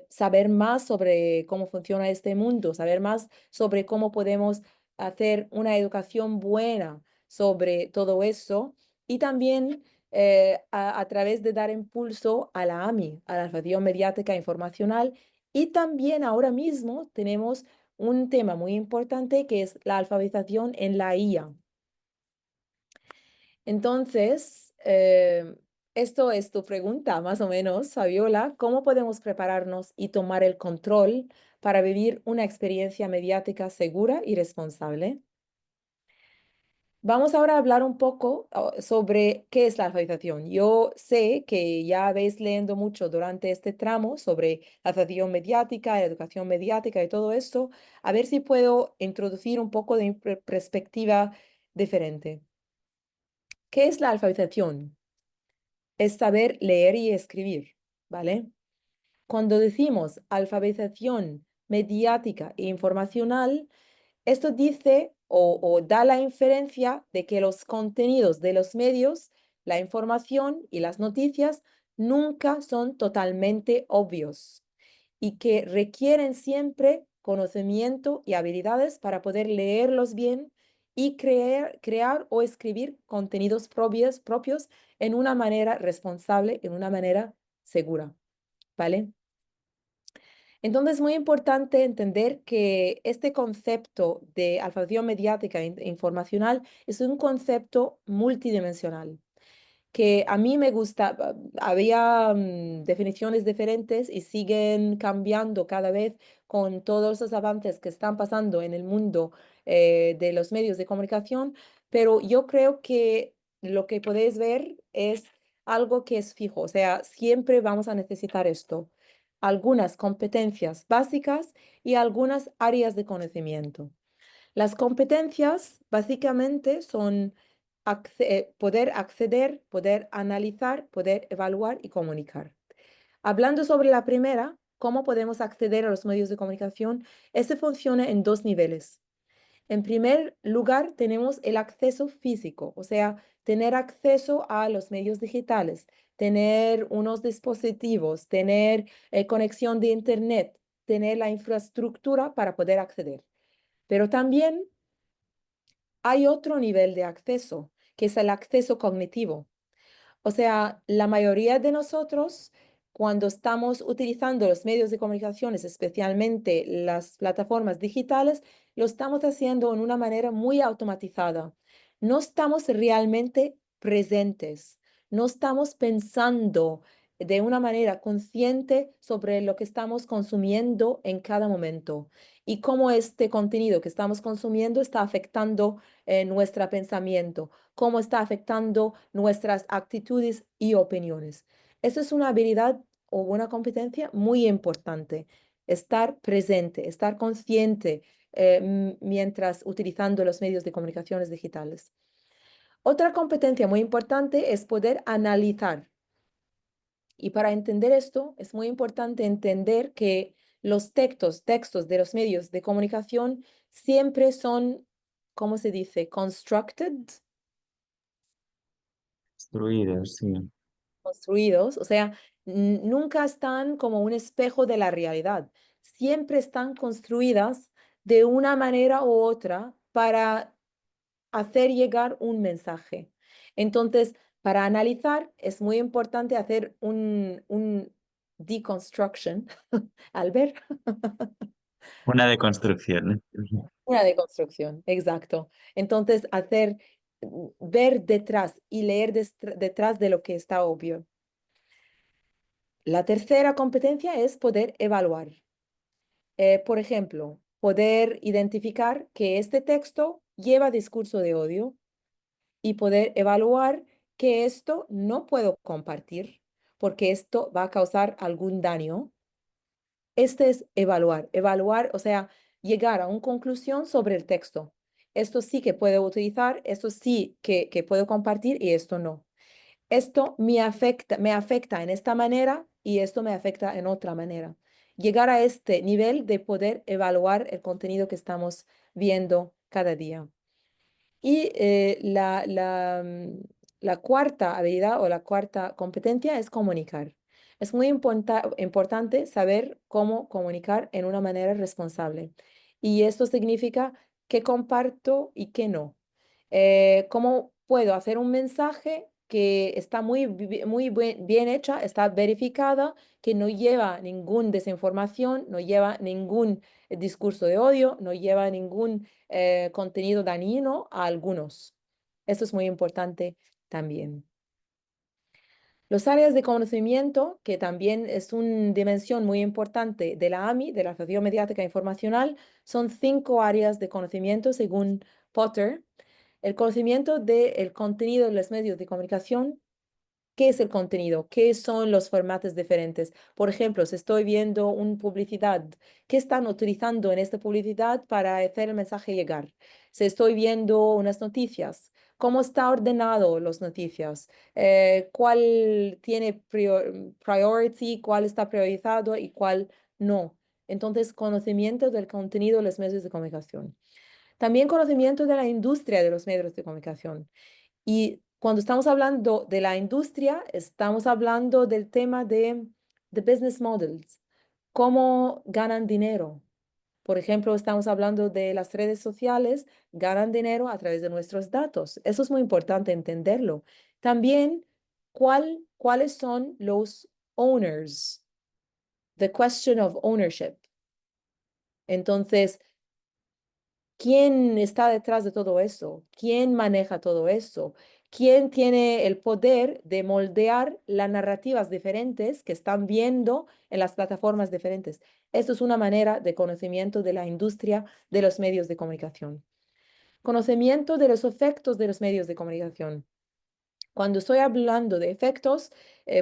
saber más sobre cómo funciona este mundo, saber más sobre cómo podemos hacer una educación buena sobre todo eso y también a través de dar impulso a la AMI, a la alfabetización mediática e informacional. Y también ahora mismo tenemos un tema muy importante que es la alfabetización en la IA. Entonces, esto es tu pregunta, más o menos, Fabiola. ¿Cómo podemos prepararnos y tomar el control para vivir una experiencia mediática segura y responsable? Vamos ahora a hablar un poco sobre qué es la alfabetización. Yo sé que ya habéis leyendo mucho durante este tramo sobre la alfabetización mediática, la educación mediática y todo esto. A ver si puedo introducir un poco de perspectiva diferente. ¿Qué es la alfabetización? Es saber leer y escribir, ¿vale? Cuando decimos alfabetización mediática e informacional, esto dice o da la inferencia de que los contenidos de los medios, la información y las noticias nunca son totalmente obvios y que requieren siempre conocimiento y habilidades para poder leerlos bien y crear o escribir contenidos propios en una manera responsable, en una manera segura, ¿vale? Entonces es muy importante entender que este concepto de alfabetización mediática e informacional es un concepto multidimensional que a mí me gusta. Había definiciones diferentes y siguen cambiando cada vez con todos los avances que están pasando en el mundo de los medios de comunicación, pero yo creo que lo que podéis ver es algo que es fijo, o sea, siempre vamos a necesitar esto, algunas competencias básicas y algunas áreas de conocimiento. Las competencias básicamente son poder acceder, poder analizar, poder evaluar y comunicar. Hablando sobre la primera, cómo podemos acceder a los medios de comunicación, este funciona en dos niveles. En primer lugar, tenemos el acceso físico, o sea, tener acceso a los medios digitales, tener unos dispositivos, tener conexión de Internet, tener la infraestructura para poder acceder. Pero también hay otro nivel de acceso, que es el acceso cognitivo. O sea, la mayoría de nosotros, cuando estamos utilizando los medios de comunicaciones, especialmente las plataformas digitales, lo estamos haciendo en una manera muy automatizada. No estamos realmente presentes, no estamos pensando de una manera consciente sobre lo que estamos consumiendo en cada momento y cómo este contenido que estamos consumiendo está afectando nuestro pensamiento, cómo está afectando nuestras actitudes y opiniones. Eso es una habilidad o una competencia muy importante. Estar presente, estar consciente mientras utilizando los medios de comunicaciones digitales. Otra competencia muy importante es poder analizar. Y para entender esto, es muy importante entender que los textos de los medios de comunicación siempre son, ¿cómo se dice? Constructed, Instruidos, sí. construidos, o sea, nunca están como un espejo de la realidad. Siempre están construidas de una manera u otra para hacer llegar un mensaje. Entonces, para analizar es muy importante hacer un deconstruction, al ver, Una deconstrucción. una deconstrucción, exacto. Entonces, ver detrás y leer detrás de lo que está obvio. La tercera competencia es poder evaluar. Por ejemplo, poder identificar que este texto lleva discurso de odio y poder evaluar que esto no puedo compartir porque esto va a causar algún daño. Este es evaluar, o sea, llegar a una conclusión sobre el texto. Esto sí que puedo utilizar, esto sí que puedo compartir y esto no. Esto me afecta en esta manera y esto me afecta en otra manera. Llegar a este nivel de poder evaluar el contenido que estamos viendo cada día. Y la cuarta habilidad o la cuarta competencia es comunicar. Es muy importante saber cómo comunicar en una manera responsable. Y esto significa qué comparto y qué no. ¿Cómo puedo hacer un mensaje que está muy bien hecha, está verificada, que no lleva ningún desinformación, no lleva ningún discurso de odio, no lleva ningún contenido dañino a algunos. Eso es muy importante también. Los áreas de conocimiento, que también es una dimensión muy importante de la AMI, de la Asociación Mediática Informacional, son 5 áreas de conocimiento según Potter. El conocimiento del contenido de los medios de comunicación. ¿Qué es el contenido? ¿Qué son los formatos diferentes? Por ejemplo, si estoy viendo una publicidad, ¿qué están utilizando en esta publicidad para hacer el mensaje llegar? Si estoy viendo unas noticias, ¿cómo está ordenado las noticias? ¿Cuál tiene priority? ¿Cuál está priorizado y cuál no? Entonces, conocimiento del contenido de los medios de comunicación. También conocimiento de la industria de los medios de comunicación. Y cuando estamos hablando de la industria, estamos hablando del tema de business models, cómo ganan dinero. Por ejemplo, estamos hablando de las redes sociales, ganan dinero a través de nuestros datos. Eso es muy importante entenderlo. También, ¿cuáles son los owners? The question of ownership. Entonces, ¿quién está detrás de todo eso? ¿Quién maneja todo eso? ¿Quién tiene el poder de moldear las narrativas diferentes que están viendo en las plataformas diferentes? Esto es una manera de conocimiento de la industria de los medios de comunicación. Conocimiento de los efectos de los medios de comunicación. Cuando estoy hablando de efectos,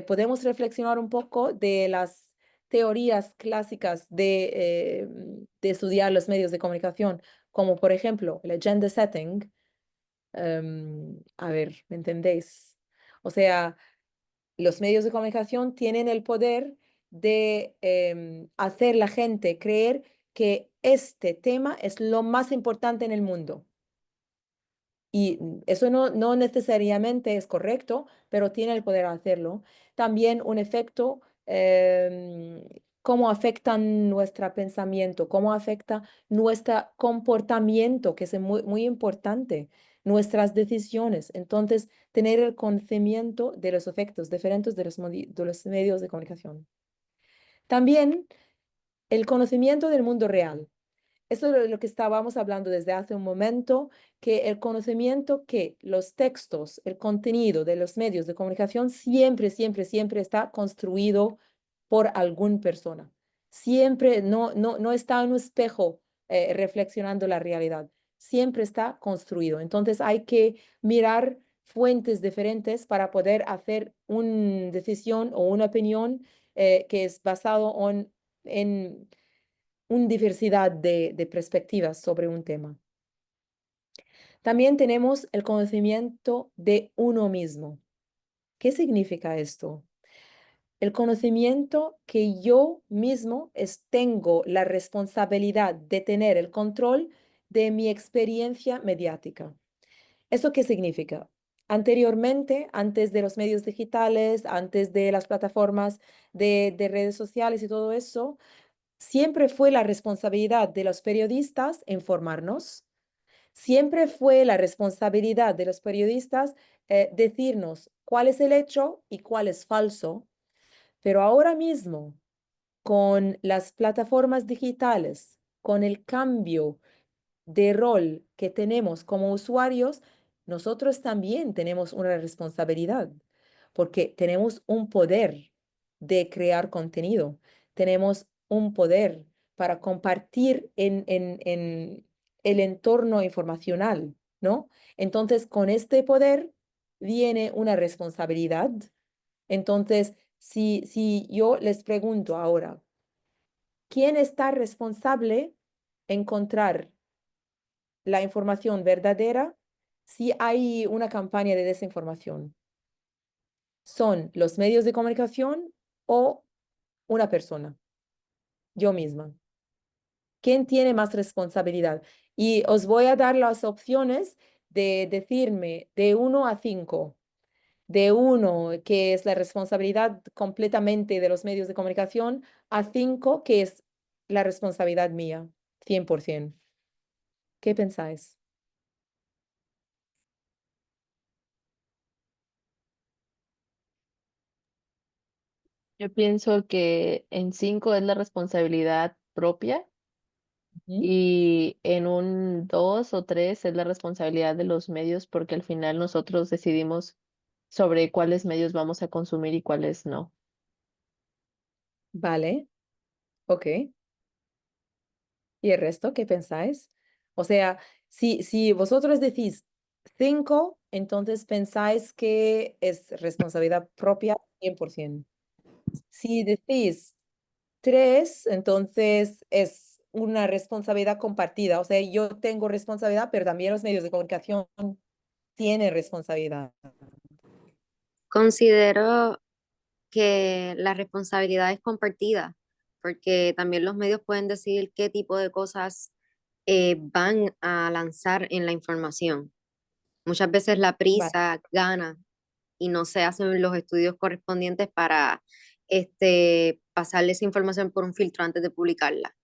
podemos reflexionar un poco de las teorías clásicas de estudiar los medios de comunicación, como por ejemplo el agenda setting. A ver, ¿me entendéis? O sea, los medios de comunicación tienen el poder de hacer la gente creer que este tema es lo más importante en el mundo. Y eso no necesariamente es correcto, pero tiene el poder de hacerlo. También un efecto, cómo afectan nuestro pensamiento, cómo afecta nuestro comportamiento, que es muy importante, nuestras decisiones. Entonces, tener el conocimiento de los efectos diferentes de los medios de comunicación. También el conocimiento del mundo real. Eso es lo que estábamos hablando desde hace un momento, que el conocimiento que los textos, el contenido de los medios de comunicación siempre está construido por alguna persona. Siempre no está en un espejo reflexionando la realidad. Siempre está construido. Entonces hay que mirar fuentes diferentes para poder hacer una decisión o una opinión que es basado en una diversidad de perspectivas sobre un tema. También tenemos el conocimiento de uno mismo. ¿Qué significa esto? El conocimiento que yo mismo tengo la responsabilidad de tener el control de mi experiencia mediática. ¿Eso qué significa? Anteriormente, antes de los medios digitales, antes de las plataformas de redes sociales y todo eso, siempre fue la responsabilidad de los periodistas informarnos. Siempre fue la responsabilidad de los periodistas decirnos cuál es el hecho y cuál es falso. Pero ahora mismo, con las plataformas digitales, con el cambio de rol que tenemos como usuarios, nosotros también tenemos una responsabilidad, porque tenemos un poder de crear contenido, tenemos un poder para compartir en el entorno informacional, ¿no? Entonces, con este poder viene una responsabilidad. Entonces, si yo les pregunto ahora, ¿quién está responsable en encontrar la información verdadera si hay una campaña de desinformación? ¿Son los medios de comunicación o una persona? Yo misma. ¿Quién tiene más responsabilidad? Y os voy a dar las opciones de decirme de 1 a 5. De 1, que es la responsabilidad completamente de los medios de comunicación, a 5, que es la responsabilidad mía, 100%. ¿Qué pensáis? Yo pienso que en 5 es la responsabilidad propia Ujú. y en un 2 o 3 es la responsabilidad de los medios porque al final nosotros decidimos sobre cuáles medios vamos a consumir y cuáles no. Vale, ok. ¿Y el resto qué pensáis? O sea, si vosotros decís 5, entonces pensáis que es responsabilidad propia 100%. Si decís 3, entonces es una responsabilidad compartida. O sea, yo tengo responsabilidad, pero también los medios de comunicación tienen responsabilidad. Considero que la responsabilidad es compartida, porque también los medios pueden decidir qué tipo de cosas van a lanzar en la información. Muchas veces la Vale, prisa gana y no se hacen los estudios correspondientes para pasarle esa información por un filtro antes de publicarla.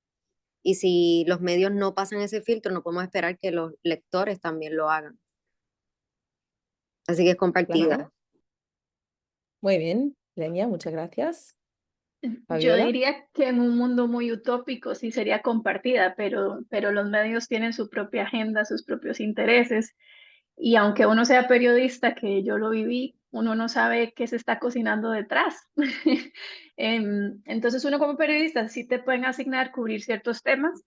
Y si los medios no pasan ese filtro, no podemos esperar que los lectores también lo hagan. Así que es compartida. claro. Muy bien, Lenia, muchas gracias. Yo Fabiola. diría que en un mundo muy utópico sí sería compartida, pero los medios tienen su propia agenda, sus propios intereses. Y aunque uno sea periodista, que yo lo viví, uno no sabe qué se está cocinando detrás. Entonces uno como periodista sí te pueden asignar cubrir ciertos temas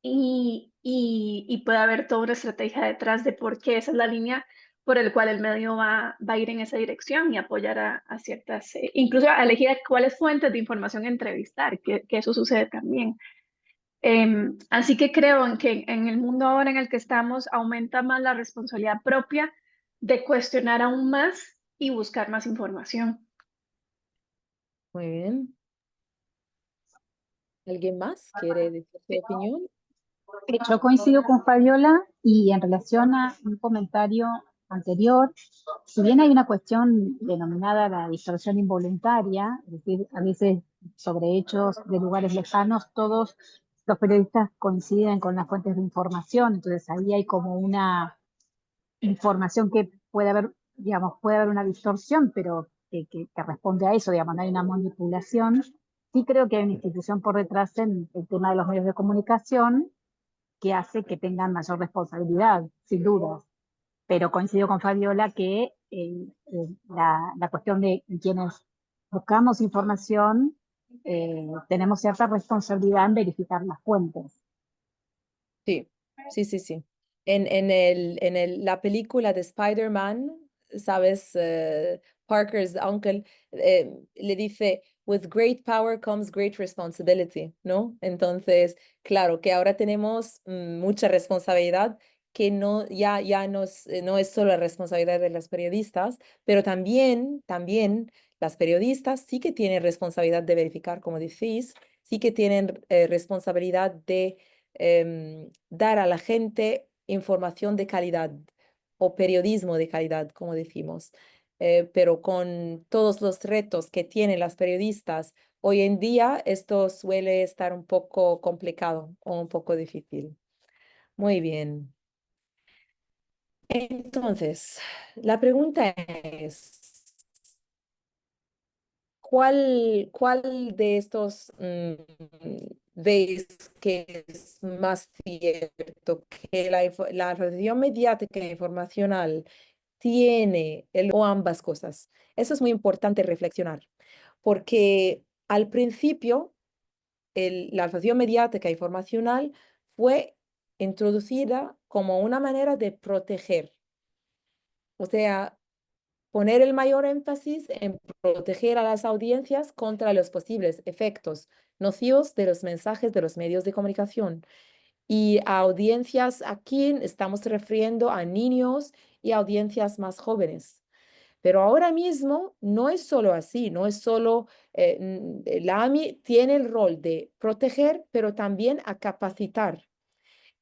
y puede haber toda una estrategia detrás de por qué esa es la línea por el cual el medio va a ir en esa dirección y apoyar a ciertas, incluso a elegir cuáles fuentes de información entrevistar, que eso sucede también. Así que creo en que en el mundo ahora en el que estamos aumenta más la responsabilidad propia de cuestionar aún más y buscar más información. Muy bien. ¿Alguien más quiere decir su opinión? Yo coincido con Fabiola y en relación a un comentario anterior, si bien hay una cuestión denominada la distorsión involuntaria, es decir, a veces sobre hechos de lugares lejanos, todos los periodistas coinciden con las fuentes de información, entonces ahí hay como una información que puede haber, digamos, puede haber una distorsión, pero que responde a eso, digamos, no hay una manipulación. Sí creo que hay una institución por detrás en el tema de los medios de comunicación que hace que tengan mayor responsabilidad, sin duda. Pero coincido con Fabiola que la cuestión de quienes buscamos información, tenemos cierta responsabilidad en verificar las fuentes. Sí, sí, sí, sí. La película de Spider-Man, ¿sabes? Parker's uncle le dice, with great power comes great responsibility, ¿no? Entonces, claro, que ahora tenemos mucha responsabilidad que ya no es solo la responsabilidad de las periodistas, pero también las periodistas sí que tienen responsabilidad de verificar, como decís, sí que tienen responsabilidad de dar a la gente información de calidad o periodismo de calidad, como decimos. Pero con todos los retos que tienen las periodistas hoy en día, esto suele estar un poco complicado o un poco difícil. Muy bien. Entonces, la pregunta es, ¿cuál de estos veis que es más cierto? ¿Que la información mediática e informacional tiene o ambas cosas? Eso es muy importante reflexionar, porque al principio la información mediática e informacional fue introducida como una manera de proteger, o sea, poner el mayor énfasis en proteger a las audiencias contra los posibles efectos nocivos de los mensajes de los medios de comunicación. Y a audiencias aquí estamos refiriendo a niños y audiencias más jóvenes. Pero ahora mismo no es solo así, no es solo, la AMI tiene el rol de proteger, pero también a capacitar.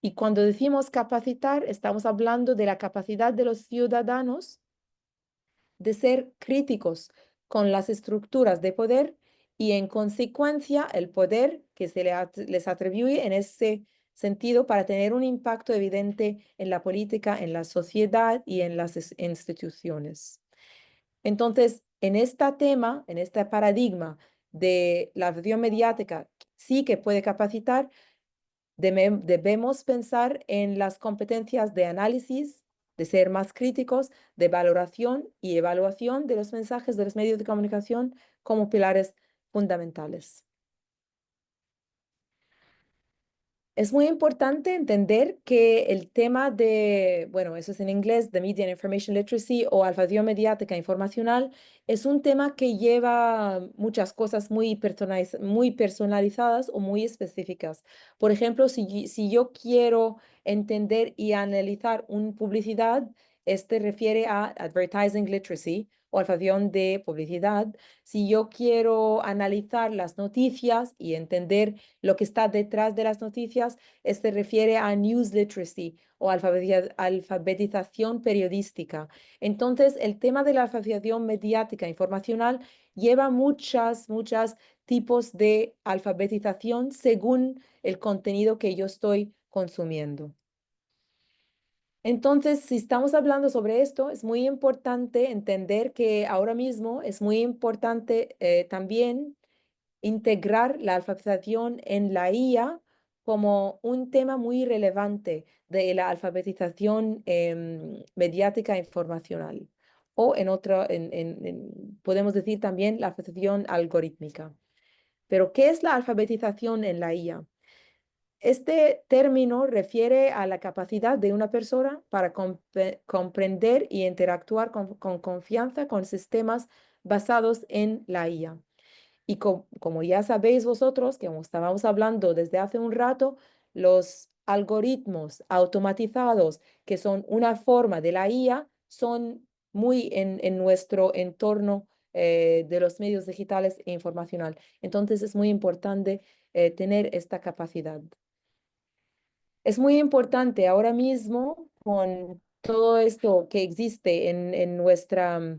Y cuando decimos capacitar, estamos hablando de la capacidad de los ciudadanos de ser críticos con las estructuras de poder y en consecuencia el poder que les atribuye en ese sentido para tener un impacto evidente en la política, en la sociedad y en las instituciones. Entonces, en este tema, en este paradigma de la alfabetización mediática, sí que puede capacitar, debemos pensar en las competencias de análisis, de ser más críticos, de valoración y evaluación de los mensajes de los medios de comunicación como pilares fundamentales. Es muy importante entender que el tema de, bueno, eso es en inglés, de Media and Information Literacy o alfabetización mediática informacional, es un tema que lleva muchas cosas muy personalizadas o muy específicas. Por ejemplo, si yo quiero entender y analizar una publicidad, este refiere a Advertising Literacy o alfabetización de publicidad. Si yo quiero analizar las noticias y entender lo que está detrás de las noticias, se refiere a news literacy o alfabetización periodística. Entonces, el tema de la alfabetización mediática informacional lleva muchos tipos de alfabetización según el contenido que yo estoy consumiendo. Entonces, si estamos hablando sobre esto, es muy importante entender que ahora mismo es muy importante también integrar la alfabetización en la IA como un tema muy relevante de la alfabetización mediática informacional. O en otro, podemos decir también la alfabetización algorítmica. Pero, ¿qué es la alfabetización en la IA? Este término refiere a la capacidad de una persona para comprender y interactuar con confianza con sistemas basados en la IA. Y como ya sabéis vosotros, que como estábamos hablando desde hace un rato, los algoritmos automatizados, que son una forma de la IA, son muy en nuestro entorno de los medios digitales e informacional. Entonces es muy importante tener esta capacidad. Es muy importante ahora mismo con todo esto que existe en nuestra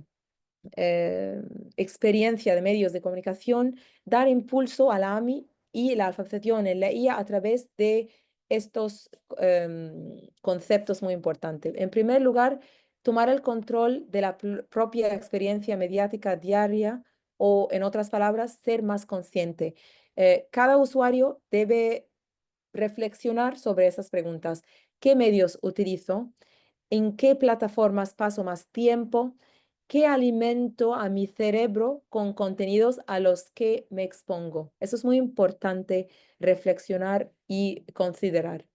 eh, experiencia de medios de comunicación, dar impulso a la AMI y la alfabetización en la IA a través de estos conceptos muy importantes. En primer lugar, tomar el control de la propia experiencia mediática diaria o, en otras palabras, ser más consciente. Cada usuario debe reflexionar sobre esas preguntas. ¿Qué medios utilizo? ¿En qué plataformas paso más tiempo? ¿Qué alimento a mi cerebro con contenidos a los que me expongo? Eso es muy importante reflexionar y considerar.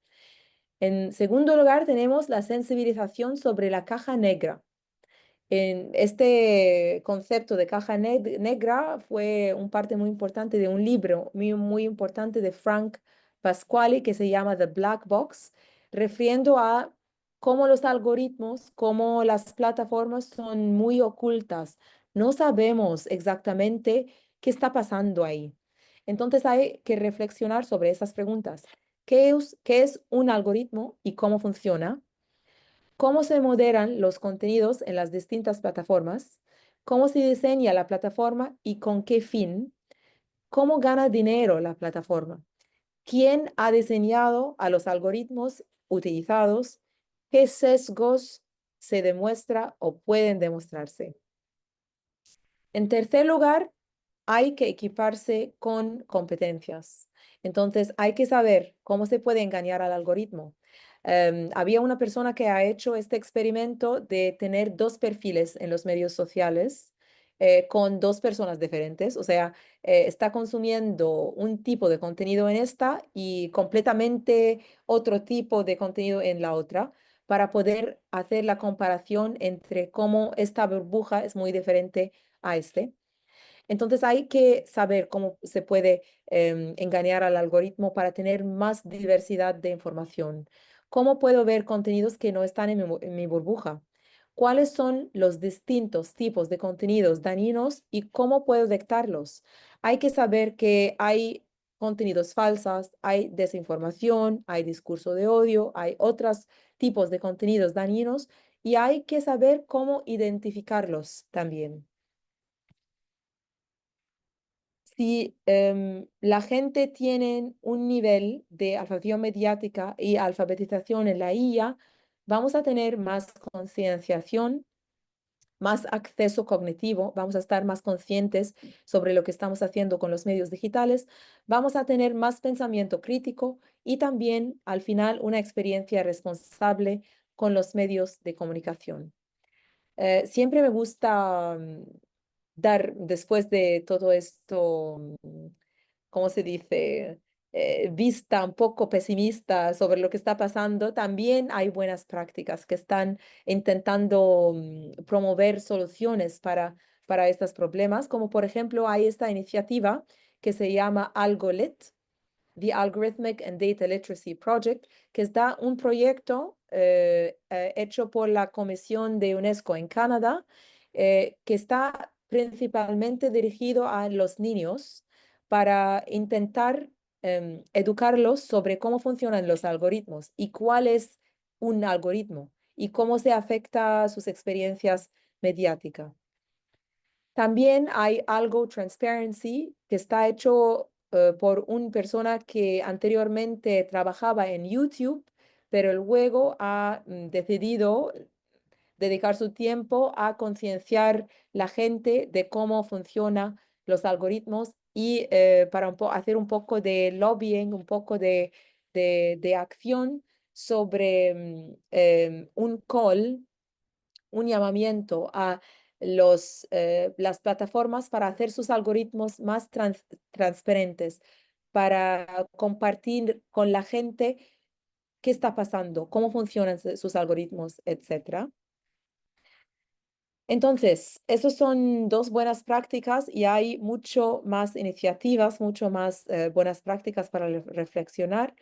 En segundo lugar, tenemos la sensibilización sobre la caja negra. En este concepto de caja negra fue un parte muy importante de un libro muy importante de Frank Pasquale que se llama The Black Box, refiriendo a cómo los algoritmos, cómo las plataformas son muy ocultas. No sabemos exactamente qué está pasando ahí. Entonces hay que reflexionar sobre esas preguntas. Qué es un algoritmo y cómo funciona? ¿Cómo se moderan los contenidos en las distintas plataformas? ¿Cómo se diseña la plataforma y con qué fin? ¿Cómo gana dinero la plataforma? ¿Quién ha diseñado a los algoritmos utilizados? ¿Qué sesgos se demuestra o pueden demostrarse? En tercer lugar, hay que equiparse con competencias. Entonces, hay que saber cómo se puede engañar al algoritmo. Había una persona que ha hecho este experimento de tener dos perfiles en los medios sociales con dos personas diferentes. O sea, está consumiendo un tipo de contenido en esta y completamente otro tipo de contenido en la otra para poder hacer la comparación entre cómo esta burbuja es muy diferente a este. Entonces hay que saber cómo se puede engañar al algoritmo para tener más diversidad de información. ¿Cómo puedo ver contenidos que no están en mi burbuja? ¿Cuáles son los distintos tipos de contenidos dañinos y cómo puedo detectarlos? Hay que saber que hay contenidos falsos, hay desinformación, hay discurso de odio, hay otros tipos de contenidos dañinos y hay que saber cómo identificarlos también. Si la gente tiene un nivel de alfabetización mediática y alfabetización en la IA, vamos a tener más concienciación, más acceso cognitivo, vamos a estar más conscientes sobre lo que estamos haciendo con los medios digitales, vamos a tener más pensamiento crítico y también al final una experiencia responsable con los medios de comunicación. Siempre me gusta dar, después de todo esto, ¿cómo se dice? Vista un poco pesimista sobre lo que está pasando, también hay buenas prácticas que están intentando promover soluciones para estos problemas, como por ejemplo hay esta iniciativa que se llama AlgoLit, The Algorithmic and Data Literacy Project, que está un proyecto hecho por la Comisión de UNESCO en Canadá, que está principalmente dirigido a los niños para intentar educarlos sobre cómo funcionan los algoritmos y cuál es un algoritmo y cómo se afecta a sus experiencias mediáticas. También hay Algo Transparency, que está hecho por una persona que anteriormente trabajaba en YouTube, pero luego ha decidido dedicar su tiempo a concienciar la gente de cómo funcionan los algoritmos y para hacer un poco de lobbying, un poco de acción sobre un call, un llamamiento a las plataformas para hacer sus algoritmos más transparentes, para compartir con la gente qué está pasando, cómo funcionan sus algoritmos, etc. Entonces, esas son dos buenas prácticas y hay mucho más iniciativas, mucho más buenas prácticas para reflexionar.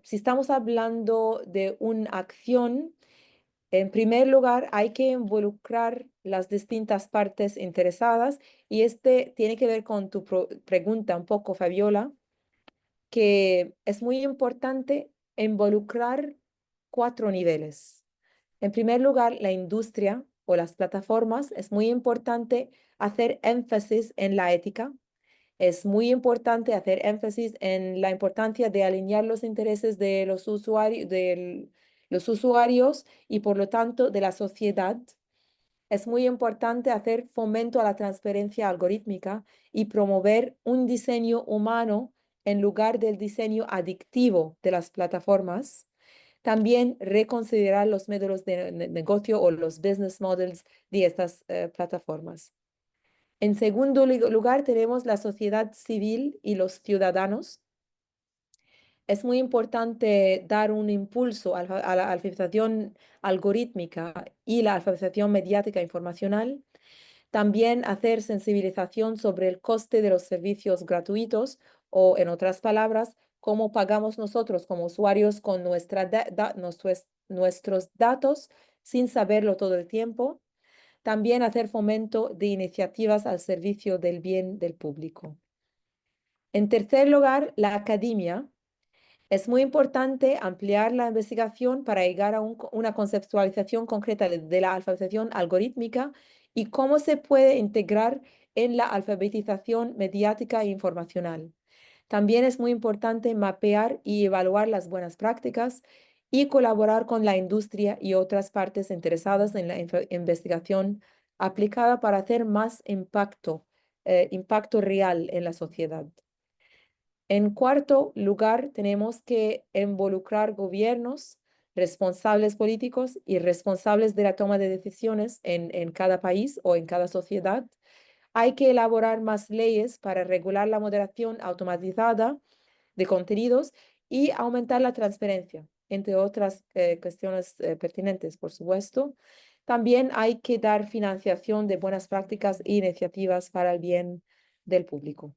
Si estamos hablando de una acción, en primer lugar, hay que involucrar las distintas partes interesadas y este tiene que ver con tu pregunta un poco, Fabiola, que es muy importante involucrar 4 niveles. En primer lugar, la industria o las plataformas, es muy importante hacer énfasis en la ética. Es muy importante hacer énfasis en la importancia de alinear los intereses de los usuarios y por lo tanto de la sociedad. Es muy importante hacer fomento a la transparencia algorítmica y promover un diseño humano en lugar del diseño adictivo de las plataformas. También reconsiderar los modelos de negocio o los business models de estas plataformas. En segundo lugar, tenemos la sociedad civil y los ciudadanos. Es muy importante dar un impulso a la alfabetización algorítmica y la alfabetización mediática informacional. También hacer sensibilización sobre el coste de los servicios gratuitos o, en otras palabras, cómo pagamos nosotros como usuarios con nuestros datos sin saberlo todo el tiempo. También hacer fomento de iniciativas al servicio del bien del público. En tercer lugar, la academia. Es muy importante ampliar la investigación para llegar a una conceptualización concreta de la alfabetización algorítmica y cómo se puede integrar en la alfabetización mediática e informacional. También es muy importante mapear y evaluar las buenas prácticas y colaborar con la industria y otras partes interesadas en la investigación aplicada para hacer más impacto real en la sociedad. En cuarto lugar, tenemos que involucrar gobiernos, responsables políticos y responsables de la toma de decisiones en cada país o en cada sociedad. Hay que elaborar más leyes para regular la moderación automatizada de contenidos y aumentar la transparencia, entre otras cuestiones pertinentes, por supuesto. También hay que dar financiación de buenas prácticas e iniciativas para el bien del público.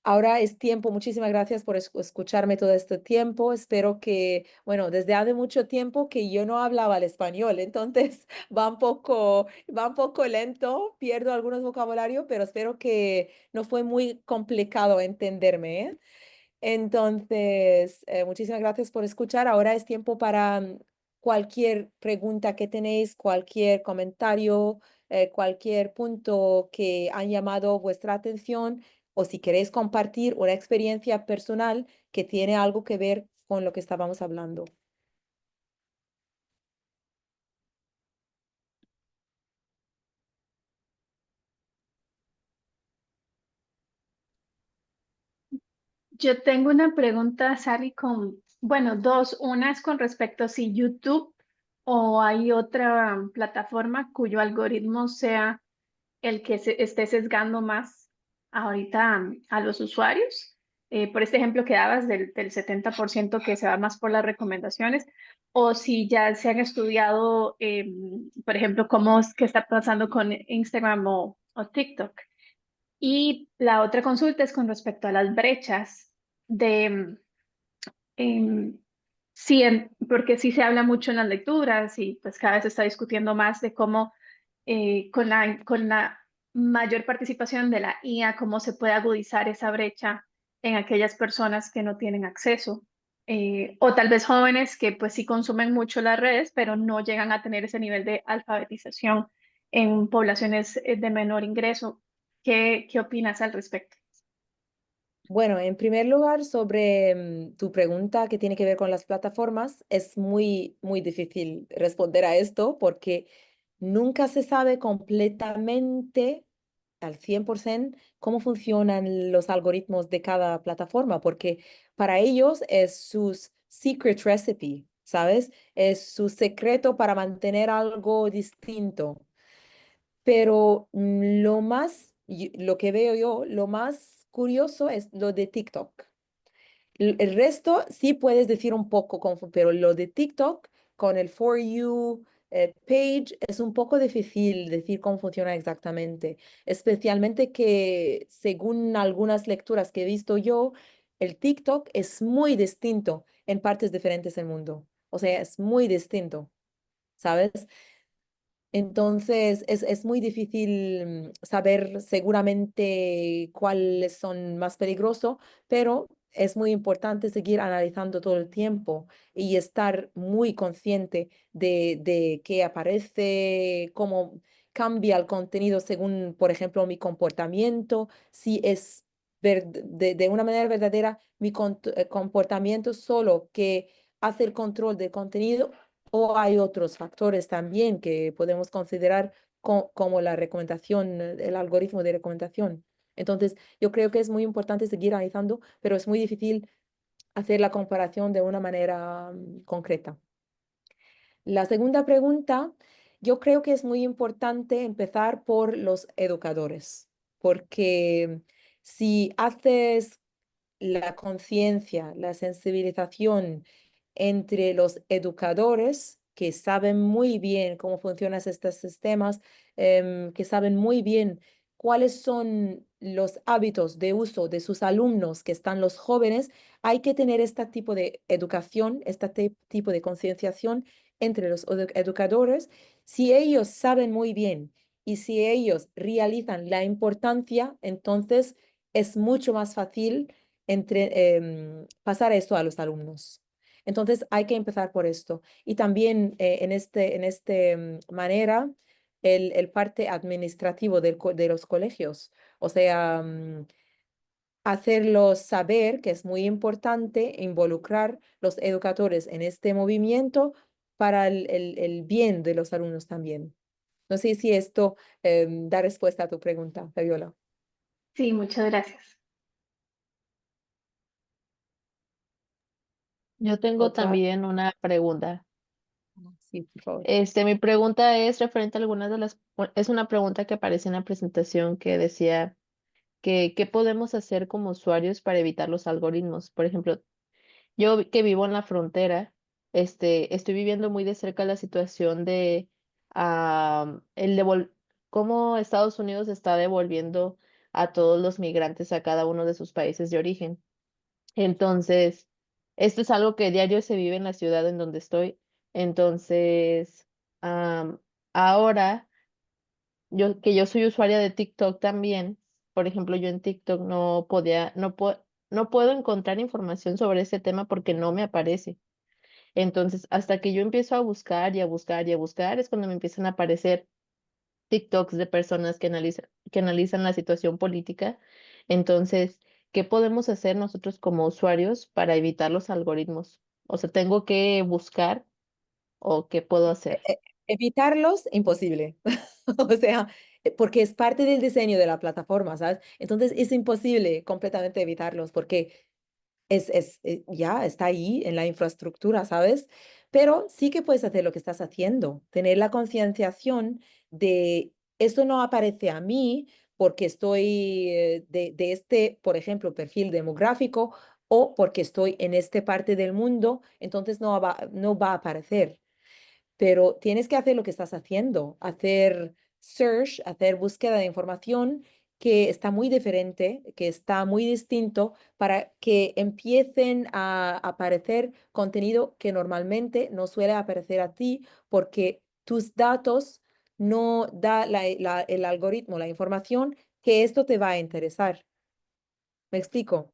Ahora es tiempo, muchísimas gracias por escucharme todo este tiempo. Espero que, bueno, desde hace mucho tiempo que yo no hablaba el español, entonces va un poco lento, pierdo algunos vocabularios, pero espero que no fue muy complicado entenderme, ¿eh? Entonces, muchísimas gracias por escuchar. Ahora es tiempo para cualquier pregunta que tenéis, cualquier comentario, cualquier punto que han llamado vuestra atención o si queréis compartir una experiencia personal que tiene algo que ver con lo que estábamos hablando. Yo tengo una pregunta, Sally, bueno, dos. Una es con respecto a si YouTube o hay otra plataforma cuyo algoritmo sea el que se esté sesgando más ahorita a los usuarios. Por este ejemplo que dabas del 70% que se va más por las recomendaciones, o si ya se han estudiado, por ejemplo, cómo es que está pasando con Instagram o TikTok. Y la otra consulta es con respecto a las brechas de, em, sí, porque sí se habla mucho en las lecturas y pues cada vez se está discutiendo más de cómo con la mayor participación de la IA, cómo se puede agudizar esa brecha en aquellas personas que no tienen acceso. O tal vez jóvenes que pues sí consumen mucho las redes, pero no llegan a tener ese nivel de alfabetización en poblaciones de menor ingreso. ¿Qué opinas al respecto? Bueno, en primer lugar, sobre tu pregunta que tiene que ver con las plataformas, es muy difícil responder a esto porque nunca se sabe completamente al 100% cómo funcionan los algoritmos de cada plataforma, porque para ellos es su secret recipe, ¿sabes? Es su secreto para mantener algo distinto. Pero lo que veo yo, lo más curioso es lo de TikTok. El resto sí puedes decir un poco, pero lo de TikTok con el For You page es un poco difícil decir cómo funciona exactamente, especialmente que según algunas lecturas que he visto yo, el TikTok es muy distinto en partes diferentes del mundo. O sea, es muy distinto, ¿sabes? Entonces, es muy difícil saber seguramente cuáles son más peligrosos, pero es muy importante seguir analizando todo el tiempo y estar muy consciente de qué aparece, cómo cambia el contenido según, por ejemplo, mi comportamiento, si es de una manera verdadera mi comportamiento solo que hace el control del contenido o hay otros factores también que podemos considerar como la recomendación, el algoritmo de recomendación. Entonces, yo creo que es muy importante seguir analizando, pero es muy difícil hacer la comparación de una manera concreta. La segunda pregunta, yo creo que es muy importante empezar por los educadores, porque si haces la conciencia, la sensibilización entre los educadores que saben muy bien cómo funcionan estos sistemas, que saben muy bien cuáles son los hábitos de uso de sus alumnos, que están los jóvenes, hay que tener este tipo de educación, este tipo de concienciación entre los educadores. Si ellos saben muy bien y si ellos realizan la importancia, entonces es mucho más fácil pasar esto a los alumnos. Entonces hay que empezar por esto. Y también en este manera, el parte administrativo de los colegios, o sea, hacerlos saber que es muy importante involucrar los educadores en este movimiento para el bien de los alumnos también. No sé si esto da respuesta a tu pregunta, Fabiola. Sí, muchas gracias. Yo tengo Otra, también una pregunta. sí, por favor. Mi pregunta es referente a algunas de es una pregunta que aparece en la presentación que decía que qué podemos hacer como usuarios para evitar los algoritmos. Por ejemplo, que vivo en la frontera, estoy viviendo muy de cerca la situación de cómo Estados Unidos está devolviendo a todos los migrantes a cada uno de sus países de origen. Entonces, esto es algo que diario se vive en la ciudad en donde estoy. Entonces, ahora, yo soy usuaria de TikTok también, por ejemplo, yo en TikTok no puedo encontrar información sobre ese tema porque no me aparece. Entonces, hasta que yo empiezo a buscar y a buscar y a buscar, es cuando me empiezan a aparecer TikToks de personas que analizan la situación política. Entonces, ¿qué podemos hacer nosotros como usuarios para evitar los algoritmos? O sea, ¿tengo que buscar o qué puedo hacer? Evitarlos, imposible. O sea, porque es parte del diseño de la plataforma, ¿sabes? Entonces es imposible completamente evitarlos porque ya está ahí en la infraestructura, ¿sabes? Pero sí que puedes hacer lo que estás haciendo, tener la concienciación de esto no aparece a mí porque estoy de este, por ejemplo, perfil demográfico o porque estoy en esta parte del mundo, entonces no va a aparecer, pero tienes que hacer lo que estás haciendo, hacer search, hacer búsqueda de información que está muy diferente, que está muy distinto para que empiecen a aparecer contenido que normalmente no suele aparecer a ti porque tus datos no da el algoritmo, la información que esto te va a interesar. ¿Me explico?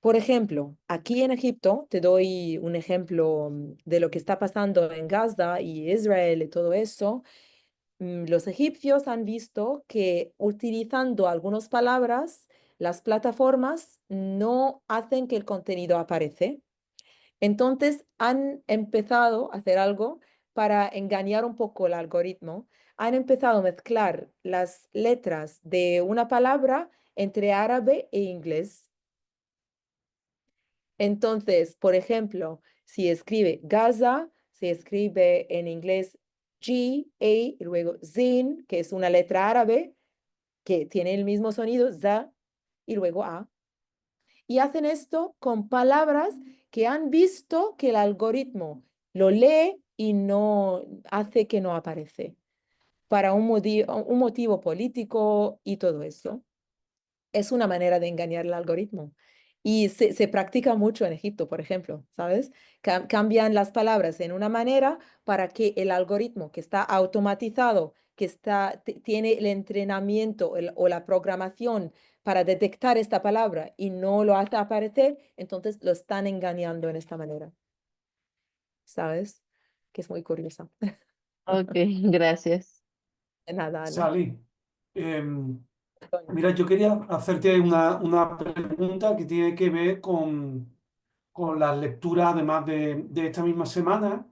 Por ejemplo, aquí en Egipto, te doy un ejemplo de lo que está pasando en Gaza y Israel y todo eso. Los egipcios han visto que utilizando algunas palabras, las plataformas no hacen que el contenido aparece. Entonces han empezado a hacer algo para engañar un poco el algoritmo. Han empezado a mezclar las letras de una palabra entre árabe e inglés. Entonces, por ejemplo, si escribe Gaza, se escribe en inglés G, A, y luego Zin, que es una letra árabe que tiene el mismo sonido, za, y luego A. Y hacen esto con palabras que han visto que el algoritmo lo lee y no hace que no aparece, para un motivo político y todo eso. Es una manera de engañar el algoritmo. Y se practica mucho en Egipto, por ejemplo, ¿sabes? Cambian las palabras en una manera para que el algoritmo que está automatizado, que tiene el entrenamiento o la programación para detectar esta palabra y no lo hace aparecer, entonces lo están engañando en esta manera, ¿sabes? Que es muy curioso. Ok, gracias. De nada, Ana. Sally, mira, yo quería hacerte una pregunta que tiene que ver con las lecturas, además de esta misma semana,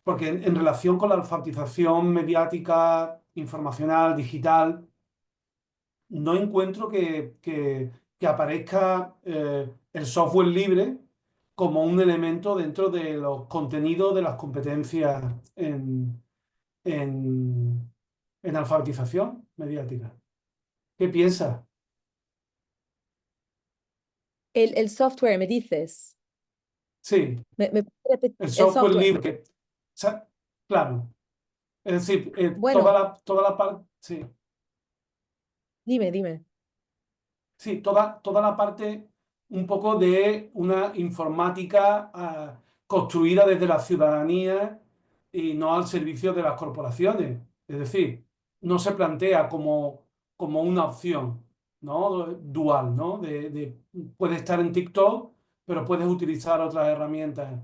porque en relación con la alfabetización mediática, informacional, digital, no encuentro que aparezca el software libre como un elemento dentro de los contenidos de las competencias en, en alfabetización mediática. ¿Qué piensas? El software, me dices. Sí, ¿Me puedes repetir? el El software software. libre. Claro, es decir, Bueno, toda la parte, sí. dime. Sí, toda la parte un poco de una informática construida desde la ciudadanía y no al servicio de las corporaciones. Es decir, no se plantea como una opción, ¿no? Dual, ¿no? Puedes estar en TikTok, pero puedes utilizar otras herramientas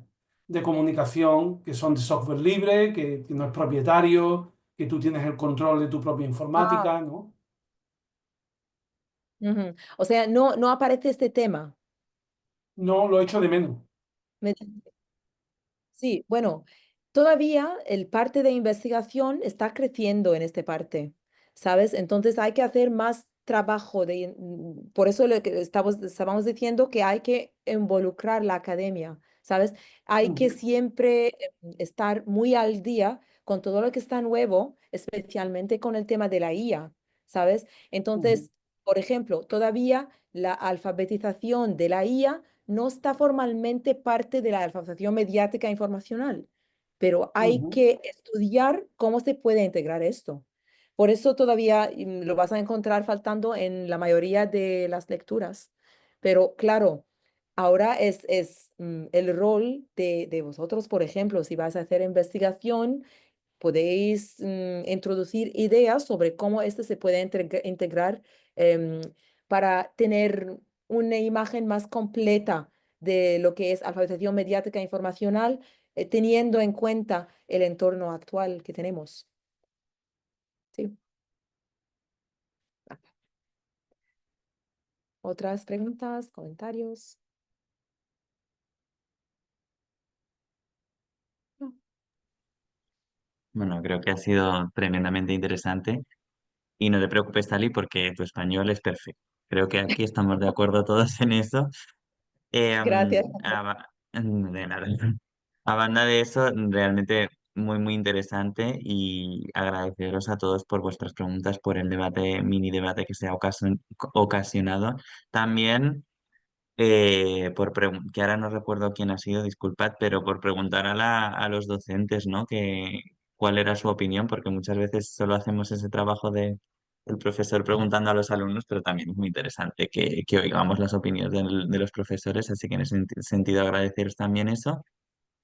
de comunicación que son de software libre, que no es propietario, que tú tienes el control de tu propia Ah, informática, ¿no? ujú. O sea, no aparece este tema. No lo echo de menos. Me- Sí, bueno, todavía el parte de investigación está creciendo en esta parte, ¿sabes? Entonces hay que hacer más trabajo por eso lo que estábamos diciendo que hay que involucrar la academia, ¿sabes? Hay que Ujú, siempre estar muy al día con todo lo que está nuevo, especialmente con el tema de la IA, ¿sabes? ujú, Entonces, por ejemplo, todavía la alfabetización de la IA no está formalmente parte de la alfabetización mediática informacional, pero hay ujú. que estudiar cómo se puede integrar esto. Por eso todavía lo vas a encontrar faltando en la mayoría de las lecturas. Pero claro, ahora es el rol de vosotros, por ejemplo, si vas a hacer investigación, podéis introducir ideas sobre cómo esto se puede integrar em, para tener una imagen más completa de lo que es alfabetización mediática e informacional, teniendo en cuenta el entorno actual que tenemos. Sí. ¿Otras preguntas, comentarios? No. Bueno, creo que ha sido tremendamente interesante y no te preocupes, Tali, porque tu español es perfecto. Creo que aquí estamos de acuerdo todos en eso. Gracias. De nada. A banda de eso, realmente muy, muy interesante y agradeceros a todos por vuestras preguntas, por el debate, mini debate que se ha ocasionado. También que ahora no recuerdo quién ha sido, disculpad, pero por preguntar a los docentes, ¿no? Que cuál era su opinión, porque muchas veces solo hacemos ese trabajo de el profesor preguntando a los alumnos, pero también es muy interesante que oigamos las opiniones de los profesores, así que en ese sentido agradeceros también eso.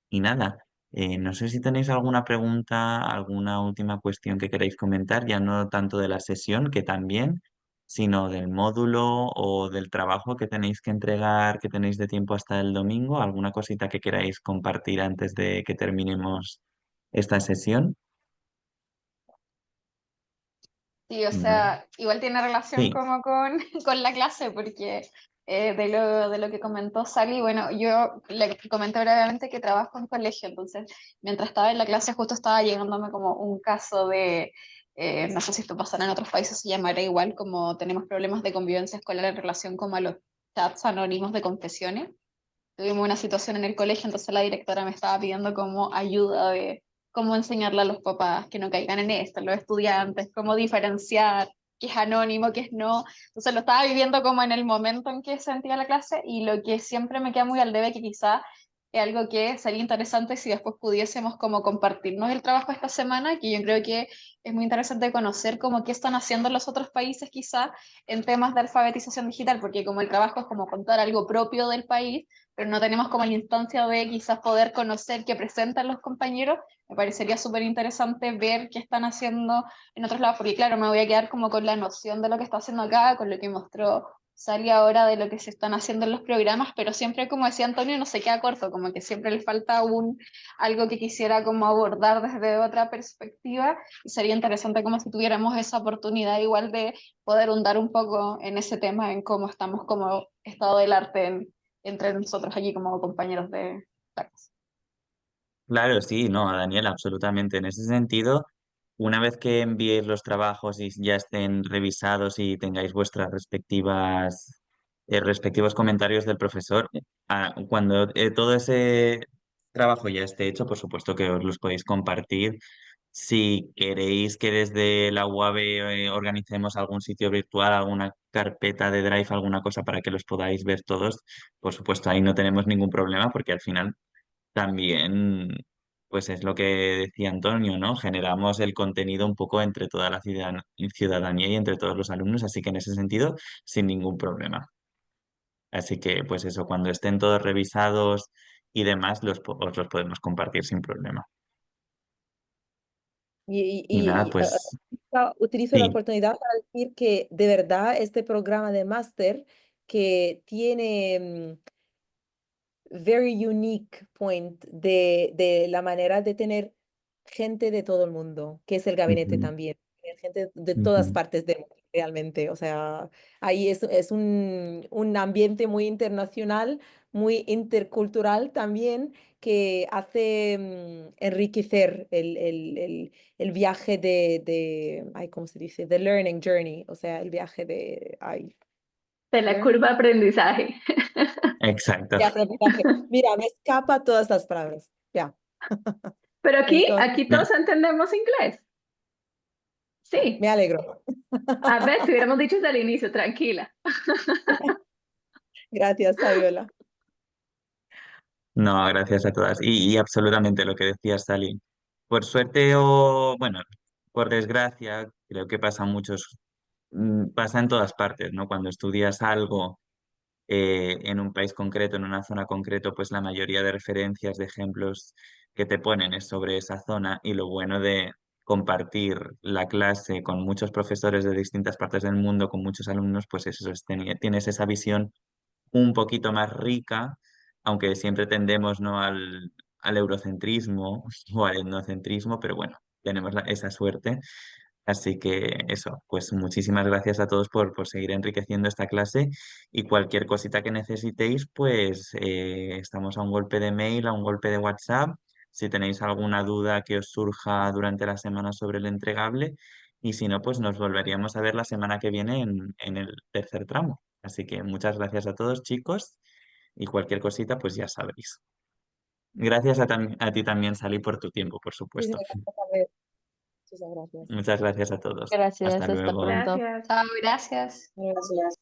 Y nada, no sé si tenéis alguna pregunta, alguna última cuestión que queráis comentar, ya no tanto de la sesión, que también, sino del módulo o del trabajo que tenéis que entregar, que tenéis de tiempo hasta el domingo, alguna cosita que queráis compartir antes de que terminemos esta sesión. Sí, o No. sea, igual tiene relación Sí, como con, con la clase, porque de lo que comentó Sally, bueno, yo le comenté brevemente que trabajo en colegio, entonces mientras estaba en la clase justo estaba llegándome como un caso de, no sé si esto pasará en otros países, se llamará igual, como tenemos problemas de convivencia escolar en relación como a los chats anónimos de confesiones. Tuvimos una situación en el colegio, entonces la directora me estaba pidiendo como ayuda de cómo enseñarle a los papás que no caigan en esto, los estudiantes, cómo diferenciar qué es anónimo, qué es no. Entonces lo estaba viviendo como en el momento en que sentía la clase y lo que siempre me queda muy al debe, que quizá es algo que sería interesante si después pudiésemos como compartirnos el trabajo esta semana, que yo creo que es muy interesante conocer como qué están haciendo los otros países quizá en temas de alfabetización digital, porque como el trabajo es como contar algo propio del país, pero no tenemos como la instancia de quizás poder conocer qué presentan los compañeros, me parecería súper interesante ver qué están haciendo en otros lados, porque claro, me voy a quedar como con la noción de lo que está haciendo acá, con lo que mostró Sally ahora de lo que se están haciendo en los programas, pero siempre, como decía Antonio, no se queda corto, como que siempre le falta algo que quisiera como abordar desde otra perspectiva, y sería interesante como si tuviéramos esa oportunidad igual de poder hundar un poco en ese tema, en cómo estamos como estado del arte entre nosotros allí como compañeros de clase. claro, sí, no, Daniel, absolutamente. En ese sentido, una vez que enviéis los trabajos y ya estén revisados y tengáis vuestras respectivos comentarios del profesor, cuando todo ese trabajo ya esté hecho, por supuesto que os los podéis compartir. Si queréis que desde la UAB organicemos algún sitio virtual, alguna carpeta de Drive, alguna cosa para que los podáis ver todos, por supuesto, ahí no tenemos ningún problema porque al final también, pues es lo que decía Antonio, ¿no? Generamos el contenido un poco entre toda la ciudadanía y entre todos los alumnos, así que en ese sentido, sin ningún problema. Así que, pues eso, cuando estén todos revisados y demás, os los podemos compartir sin problema. Y, Y nada, y, y, pues utilizo la sí. oportunidad para decir que de verdad este programa de máster que tiene very unique point de la manera de tener gente de todo el mundo, que es el gabinete Ujú, también, gente de todas ujú. partes del mundo, realmente. O sea, ahí es un ambiente muy internacional, muy intercultural también, que hace enriquecer el viaje ay, ¿cómo se dice? The learning journey, o sea, el viaje ay, De la curva learning. de aprendizaje. Exacto. De aprendizaje. Mira, me escapa todas las palabras. Ya. Pero Entonces, aquí No, todos entendemos inglés. me Sí. alegro. A ver, si hubiéramos dicho desde el inicio, tranquila. Gracias, Saviola. no, gracias a todas. Y absolutamente lo que decía Sally. Por suerte o, bueno, por desgracia, creo que pasa muchos, pasa en todas partes, ¿no? Cuando estudias algo en un país concreto, en una zona concreto, pues la mayoría de referencias, de ejemplos que te ponen es sobre esa zona y lo bueno de compartir la clase con muchos profesores de distintas partes del mundo, con muchos alumnos, pues eso, tienes esa visión un poquito más rica, aunque siempre tendemos, ¿no? al eurocentrismo o al etnocentrismo, pero bueno, tenemos esa suerte. Así que eso, pues muchísimas gracias a todos por seguir enriqueciendo esta clase y cualquier cosita que necesitéis, pues estamos a un golpe de mail, a un golpe de WhatsApp, si tenéis alguna duda que os surja durante la semana sobre el entregable y si no, pues nos volveríamos a ver la semana que viene en el tercer tramo. Así que muchas gracias a todos, chicos, Y cualquier cosita, pues ya sabéis. Gracias a ti también, Sally, por tu tiempo, por Sí, supuesto. muchas gracias. Muchas gracias a todos. Gracias, Hasta hasta luego. pronto. Gracias. Chao, gracias. Gracias.